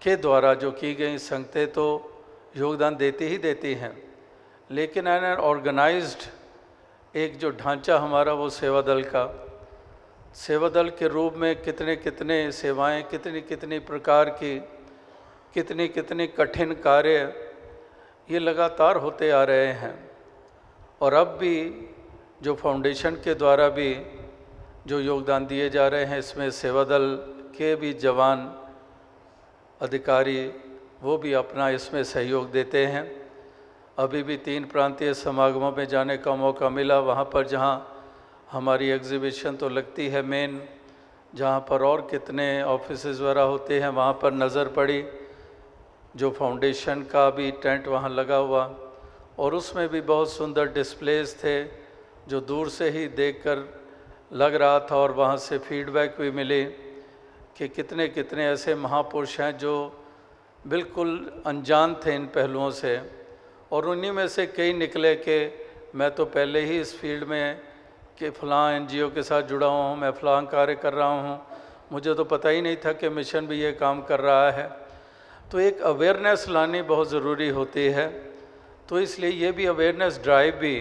के द्वारा जो की गई संगतें तो योगदान देती ही देती हैं, लेकिन एन ऑर्गेनाइज्ड एक जो ढांचा हमारा वो सेवा दल का, सेवा दल के रूप में कितने कितने सेवाएं, कितनी कितनी प्रकार की, कितनी कितनी कठिन कार्य ये लगातार होते आ रहे हैं। और अब भी जो फाउंडेशन के द्वारा भी जो योगदान दिए जा रहे हैं, इसमें सेवा दल के भी जवान अधिकारी वो भी अपना इसमें सहयोग देते हैं। अभी भी 3 प्रांतीय समागमों में जाने का मौका मिला, वहाँ पर जहाँ हमारी एग्जीबिशन तो लगती है मेन, जहाँ पर और कितने ऑफिसेज वगैरह होते हैं, वहाँ पर नज़र पड़ी जो फाउंडेशन का भी टेंट वहाँ लगा हुआ, और उसमें भी बहुत सुंदर डिस्प्लेज थे जो दूर से ही देखकर लग रहा था, और वहाँ से फीडबैक भी मिली कि कितने कितने ऐसे महापुरुष हैं जो बिल्कुल अनजान थे इन पहलुओं से, और उन्हीं में से कई निकले कि मैं तो पहले ही इस फील्ड में कि फ़लाँ NGO के साथ जुड़ा हुआ हूँ, मैं फ़लाँ कार्य कर रहा हूँ, मुझे तो पता ही नहीं था कि मिशन भी ये काम कर रहा है। तो एक अवेयरनेस लानी बहुत ज़रूरी होती है। तो इसलिए ये भी अवेयरनेस ड्राइव भी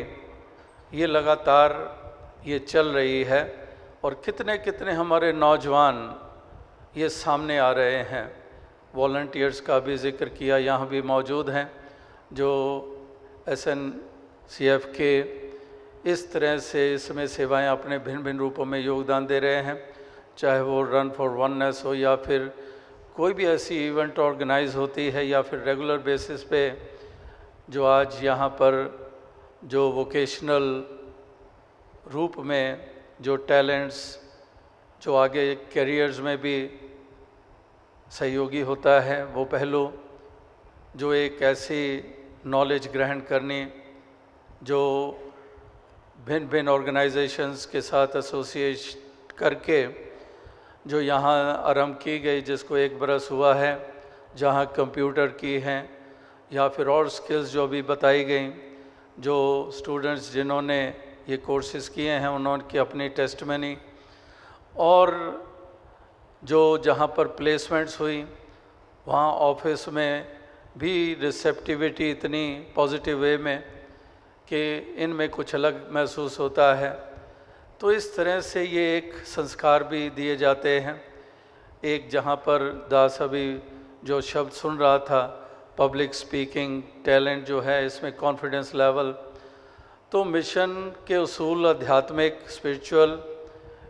ये लगातार ये चल रही है, और कितने कितने हमारे नौजवान ये सामने आ रहे हैं। वॉलंटियर्स का भी जिक्र किया, यहाँ भी मौजूद हैं जो SNCF के इस तरह से इसमें सेवाएं अपने भिन्न भिन्न रूपों में योगदान दे रहे हैं, चाहे वो रन फॉर वननेस हो या फिर कोई भी ऐसी इवेंट ऑर्गेनाइज होती है, या फिर रेगुलर बेसिस पे जो आज यहाँ पर जो वोकेशनल रूप में जो टैलेंट्स जो आगे कैरियर्स में भी सहयोगी होता है, वो पहलू जो एक ऐसी नॉलेज ग्रहण करनी जो भिन्न भिन्न ऑर्गेनाइजेशंस के साथ एसोसिएट करके जो यहाँ आरंभ की गई, जिसको 1 बरस हुआ है, जहाँ कंप्यूटर की हैं या फिर और स्किल्स जो भी बताई गई, जो स्टूडेंट्स जिन्होंने ये कोर्सेज़ किए हैं उन्होंने अपनी टेस्टमनी, और जो जहाँ पर प्लेसमेंट्स हुई वहाँ ऑफिस में भी रिसेप्टिविटी इतनी पॉजिटिव वे में कि इनमें कुछ अलग महसूस होता है। तो इस तरह से ये एक संस्कार भी दिए जाते हैं। एक जहाँ पर दास अभी जो शब्द सुन रहा था, पब्लिक स्पीकिंग टैलेंट जो है, इसमें कॉन्फिडेंस लेवल, तो मिशन के उसूल आध्यात्मिक स्पिरिचुअल,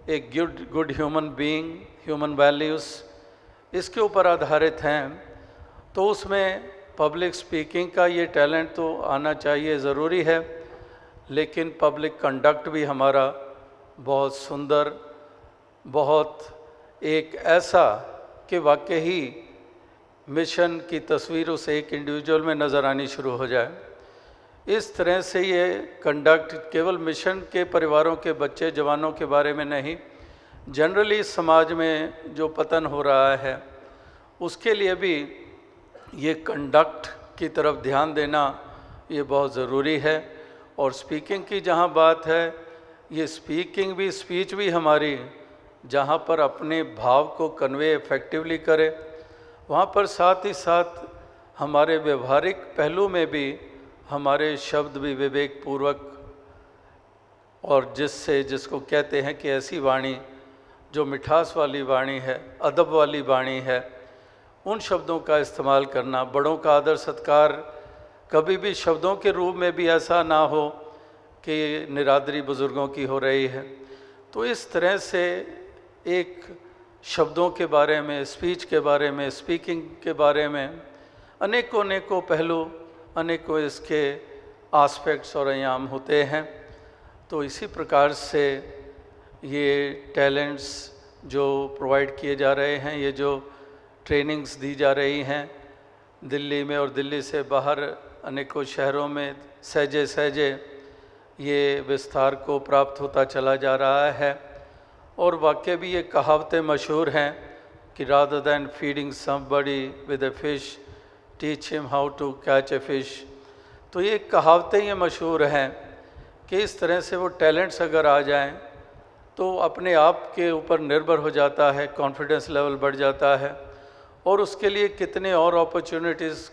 एक good human being, human values, इसके ऊपर आधारित हैं। तो उसमें पब्लिक स्पीकिंग का ये टैलेंट तो आना चाहिए, ज़रूरी है, लेकिन पब्लिक कंडक्ट भी हमारा बहुत सुंदर, बहुत एक ऐसा कि वाकई ही मिशन की तस्वीर उस एक इंडिविजुअल में नज़र आनी शुरू हो जाए। इस तरह से ये कंडक्ट केवल मिशन के परिवारों के बच्चे जवानों के बारे में नहीं, जनरली समाज में जो पतन हो रहा है उसके लिए भी ये कंडक्ट की तरफ ध्यान देना ये बहुत ज़रूरी है। और स्पीकिंग की जहाँ बात है, ये स्पीकिंग भी, स्पीच भी हमारी जहाँ पर अपने भाव को कन्वे इफेक्टिवली करे, वहाँ पर साथ ही साथ हमारे व्यवहारिक पहलू में भी हमारे शब्द भी विवेकपूर्वक, और जिसको कहते हैं कि ऐसी वाणी जो मिठास वाली वाणी है, अदब वाली वाणी है, उन शब्दों का इस्तेमाल करना। बड़ों का आदर सत्कार कभी भी शब्दों के रूप में भी ऐसा ना हो कि निरादरी बुज़ुर्गों की हो रही है। तो इस तरह से एक शब्दों के बारे में, स्पीच के बारे में, स्पीकिंग के बारे में अनेकों अनेकों पहलू, अनेकों इसके आस्पेक्ट्स और आयाम होते हैं। तो इसी प्रकार से ये टैलेंट्स जो प्रोवाइड किए जा रहे हैं, ये जो ट्रेनिंग्स दी जा रही हैं दिल्ली में और दिल्ली से बाहर अनेकों शहरों में, सहजे सहजे ये विस्तार को प्राप्त होता चला जा रहा है। और वाकई भी ये कहावतें मशहूर हैं कि rather than feeding somebody with a fish, teach him how to catch a fish। तो ये कहावतें ये मशहूर हैं कि इस तरह से वो टैलेंट्स अगर आ जाएं तो अपने आप के ऊपर निर्भर हो जाता है, कॉन्फिडेंस लेवल बढ़ जाता है, और उसके लिए कितने और अपॉर्चुनिटीज़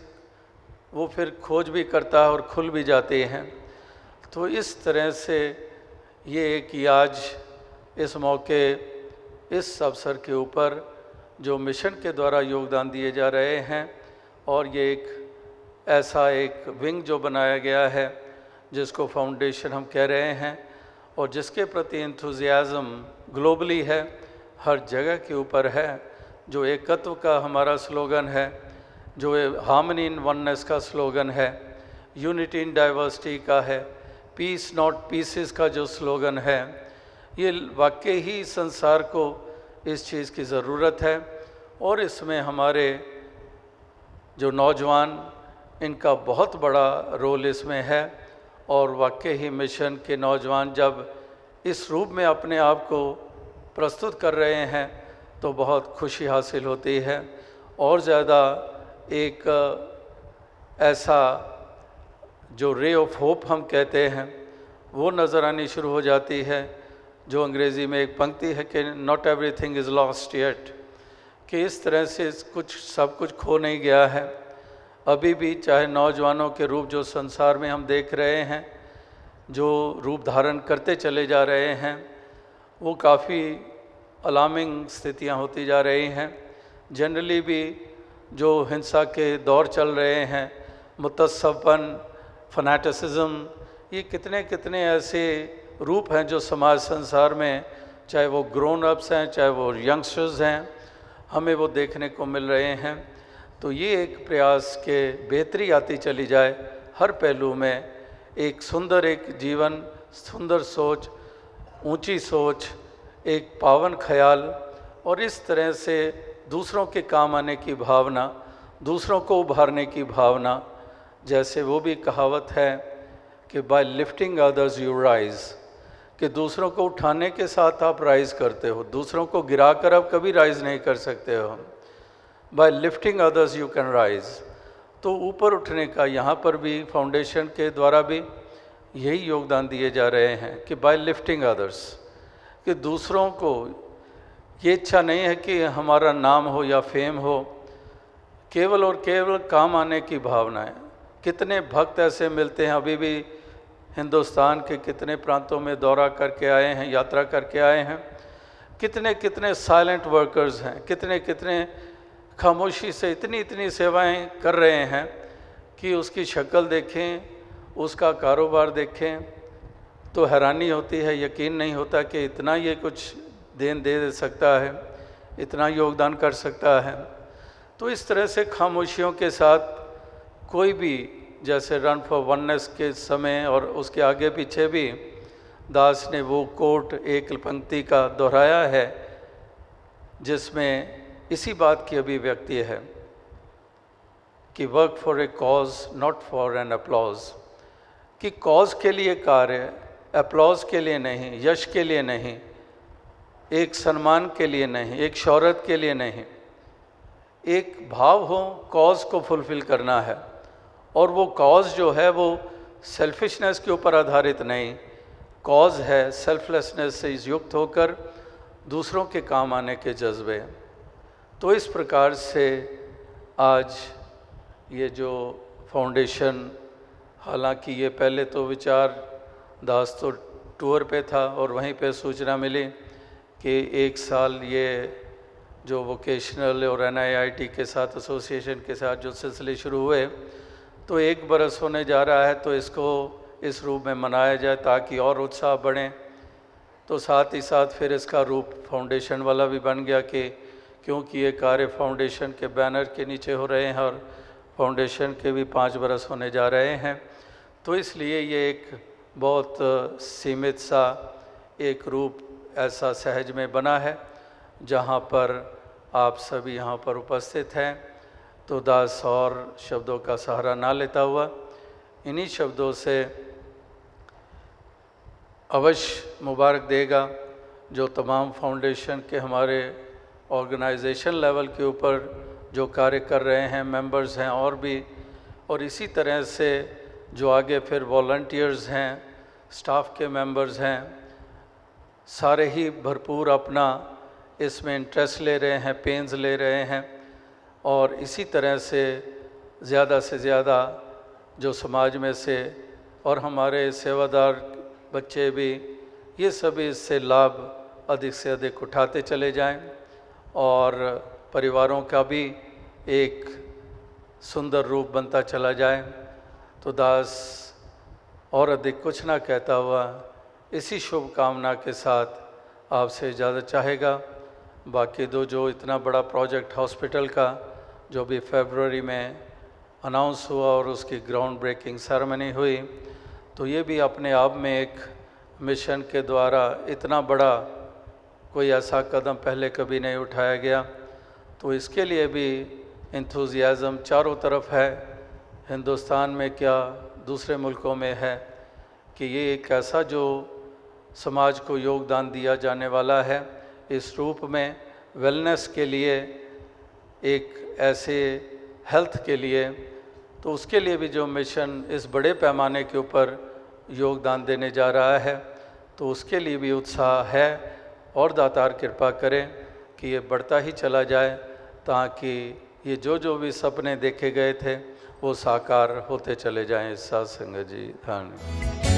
वो फिर खोज भी करता है और खुल भी जाते हैं। तो इस तरह से ये कि आज इस मौके इस अवसर के ऊपर जो मिशन के द्वारा योगदान दिए जा रहे हैं और ये एक ऐसा एक विंग जो बनाया गया है जिसको फाउंडेशन हम कह रहे हैं और जिसके प्रति एंथुजियाज़म ग्लोबली है, हर जगह के ऊपर है, जो एकत्व का हमारा स्लोगन है, जो हार्मनी इन वननेस का स्लोगन है, यूनिटी इन डाइवर्सिटी का है, पीस नॉट पीसेस का जो स्लोगन है, ये वाकई ही संसार को इस चीज़ की ज़रूरत है। और इसमें हमारे जो नौजवान, इनका बहुत बड़ा रोल इसमें है और वाकई ही मिशन के नौजवान जब इस रूप में अपने आप को प्रस्तुत कर रहे हैं तो बहुत खुशी हासिल होती है और ज़्यादा एक ऐसा जो रे ऑफ होप हम कहते हैं वो नज़र आनी शुरू हो जाती है, जो अंग्रेज़ी में एक पंक्ति है कि not everything is lost yet, कि इस तरह से सब कुछ खो नहीं गया है। अभी भी चाहे नौजवानों के रूप जो संसार में हम देख रहे हैं, जो रूप धारण करते चले जा रहे हैं, वो काफ़ी अलार्मिंग स्थितियां होती जा रही हैं। जनरली भी जो हिंसा के दौर चल रहे हैं, मुतस्सबपन, फनाटिसिज्म, ये कितने कितने ऐसे रूप हैं जो समाज संसार में, चाहे वो ग्रोन अप्स हैं चाहे वो यंगस्टर्स हैं, हमें वो देखने को मिल रहे हैं। तो ये एक प्रयास के बेहतरी आती चली जाए हर पहलू में, एक सुंदर एक जीवन, सुंदर सोच, ऊंची सोच, एक पावन ख्याल और इस तरह से दूसरों के काम आने की भावना, दूसरों को उभारने की भावना। जैसे वो भी कहावत है कि bye lifting others you rise, कि दूसरों को उठाने के साथ आप राइज करते हो, दूसरों को गिराकर आप कभी राइज नहीं कर सकते हो। Bye lifting others you can rise, तो ऊपर उठने का यहाँ पर भी फाउंडेशन के द्वारा भी यही योगदान दिए जा रहे हैं कि बाय लिफ्टिंग अदर्स, कि दूसरों को ये इच्छा नहीं है कि हमारा नाम हो या फेम हो, केवल और केवल काम आने की भावना है। कितने भक्त ऐसे मिलते हैं, अभी भी हिंदुस्तान के कितने प्रांतों में दौरा करके आए हैं, यात्रा करके आए हैं, कितने कितने साइलेंट वर्कर्स हैं, कितने कितने खामोशी से इतनी इतनी सेवाएं कर रहे हैं कि उसकी शक्ल देखें, उसका कारोबार देखें तो हैरानी होती है, यकीन नहीं होता कि इतना ये कुछ देन दे सकता है, इतना योगदान कर सकता है। तो इस तरह से खामोशियों के साथ कोई भी, जैसे रन फॉर वननेस के समय और उसके आगे पीछे भी दास ने वो कोट एक पंक्ति का दोहराया है जिसमें इसी बात की अभिव्यक्ति है कि work for a cause not for an applause, कि कॉज के लिए कार्य, अपलॉज के लिए नहीं, यश के लिए नहीं, एक सम्मान के लिए नहीं, एक शोहरत के लिए नहीं, एक भाव हो कॉज को फुलफिल करना है। और वो कॉज जो है वो सेल्फिशनेस के ऊपर आधारित नहीं, कॉज है सेल्फलेसनेस से युक्त होकर दूसरों के काम आने के जज्बे। तो इस प्रकार से आज ये जो फाउंडेशन, हालांकि ये पहले तो विचार दास तो टूर पे था और वहीं पे सूचना मिली कि एक साल ये जो वोकेशनल और NIIT के साथ एसोसिएशन के साथ जो सिलसिले शुरू हुए तो 1 बरस होने जा रहा है, तो इसको इस रूप में मनाया जाए ताकि और उत्साह बढ़े। तो साथ ही साथ फिर इसका रूप फाउंडेशन वाला भी बन गया कि क्योंकि ये कार्य फाउंडेशन के बैनर के नीचे हो रहे हैं और फाउंडेशन के भी 5 बरस होने जा रहे हैं, तो इसलिए ये एक बहुत सीमित सा एक रूप ऐसा सहज में बना है जहाँ पर आप सभी यहाँ पर उपस्थित हैं। तो दास और शब्दों का सहारा ना लेता हुआ इन्हीं शब्दों से अवश्य मुबारक देगा जो तमाम फाउंडेशन के हमारे ऑर्गेनाइजेशन लेवल के ऊपर जो कार्य कर रहे हैं, मेंबर्स हैं और भी, और इसी तरह से जो आगे फिर वॉलंटियर्स हैं, स्टाफ के मेंबर्स हैं, सारे ही भरपूर अपना इसमें इंटरेस्ट ले रहे हैं, पेन्स ले रहे हैं। और इसी तरह से ज़्यादा जो समाज में से और हमारे सेवादार बच्चे भी, ये सभी इससे लाभ अधिक से अधिक उठाते चले जाएं और परिवारों का भी एक सुंदर रूप बनता चला जाए। तो दास और अधिक कुछ ना कहता हुआ इसी शुभकामना के साथ आपसे इजाज़त चाहेगा। बाकी दो जो इतना बड़ा प्रोजेक्ट हॉस्पिटल का जो भी फरवरी में अनाउंस हुआ और उसकी ग्राउंड ब्रेकिंग सेरेमनी हुई, तो ये भी अपने आप में एक मिशन के द्वारा इतना बड़ा कोई ऐसा कदम पहले कभी नहीं उठाया गया। तो इसके लिए भी इंथुजियाज़म चारों तरफ है, हिंदुस्तान में क्या दूसरे मुल्कों में है, कि ये एक ऐसा जो समाज को योगदान दिया जाने वाला है इस रूप में वेलनेस के लिए, एक ऐसे हेल्थ के लिए। तो उसके लिए भी जो मिशन इस बड़े पैमाने के ऊपर योगदान देने जा रहा है, तो उसके लिए भी उत्साह है और दातार कृपा करें कि ये बढ़ता ही चला जाए, ताकि ये जो भी सपने देखे गए थे वो साकार होते चले जाएं। इस साथ संगत जी धन्यवाद।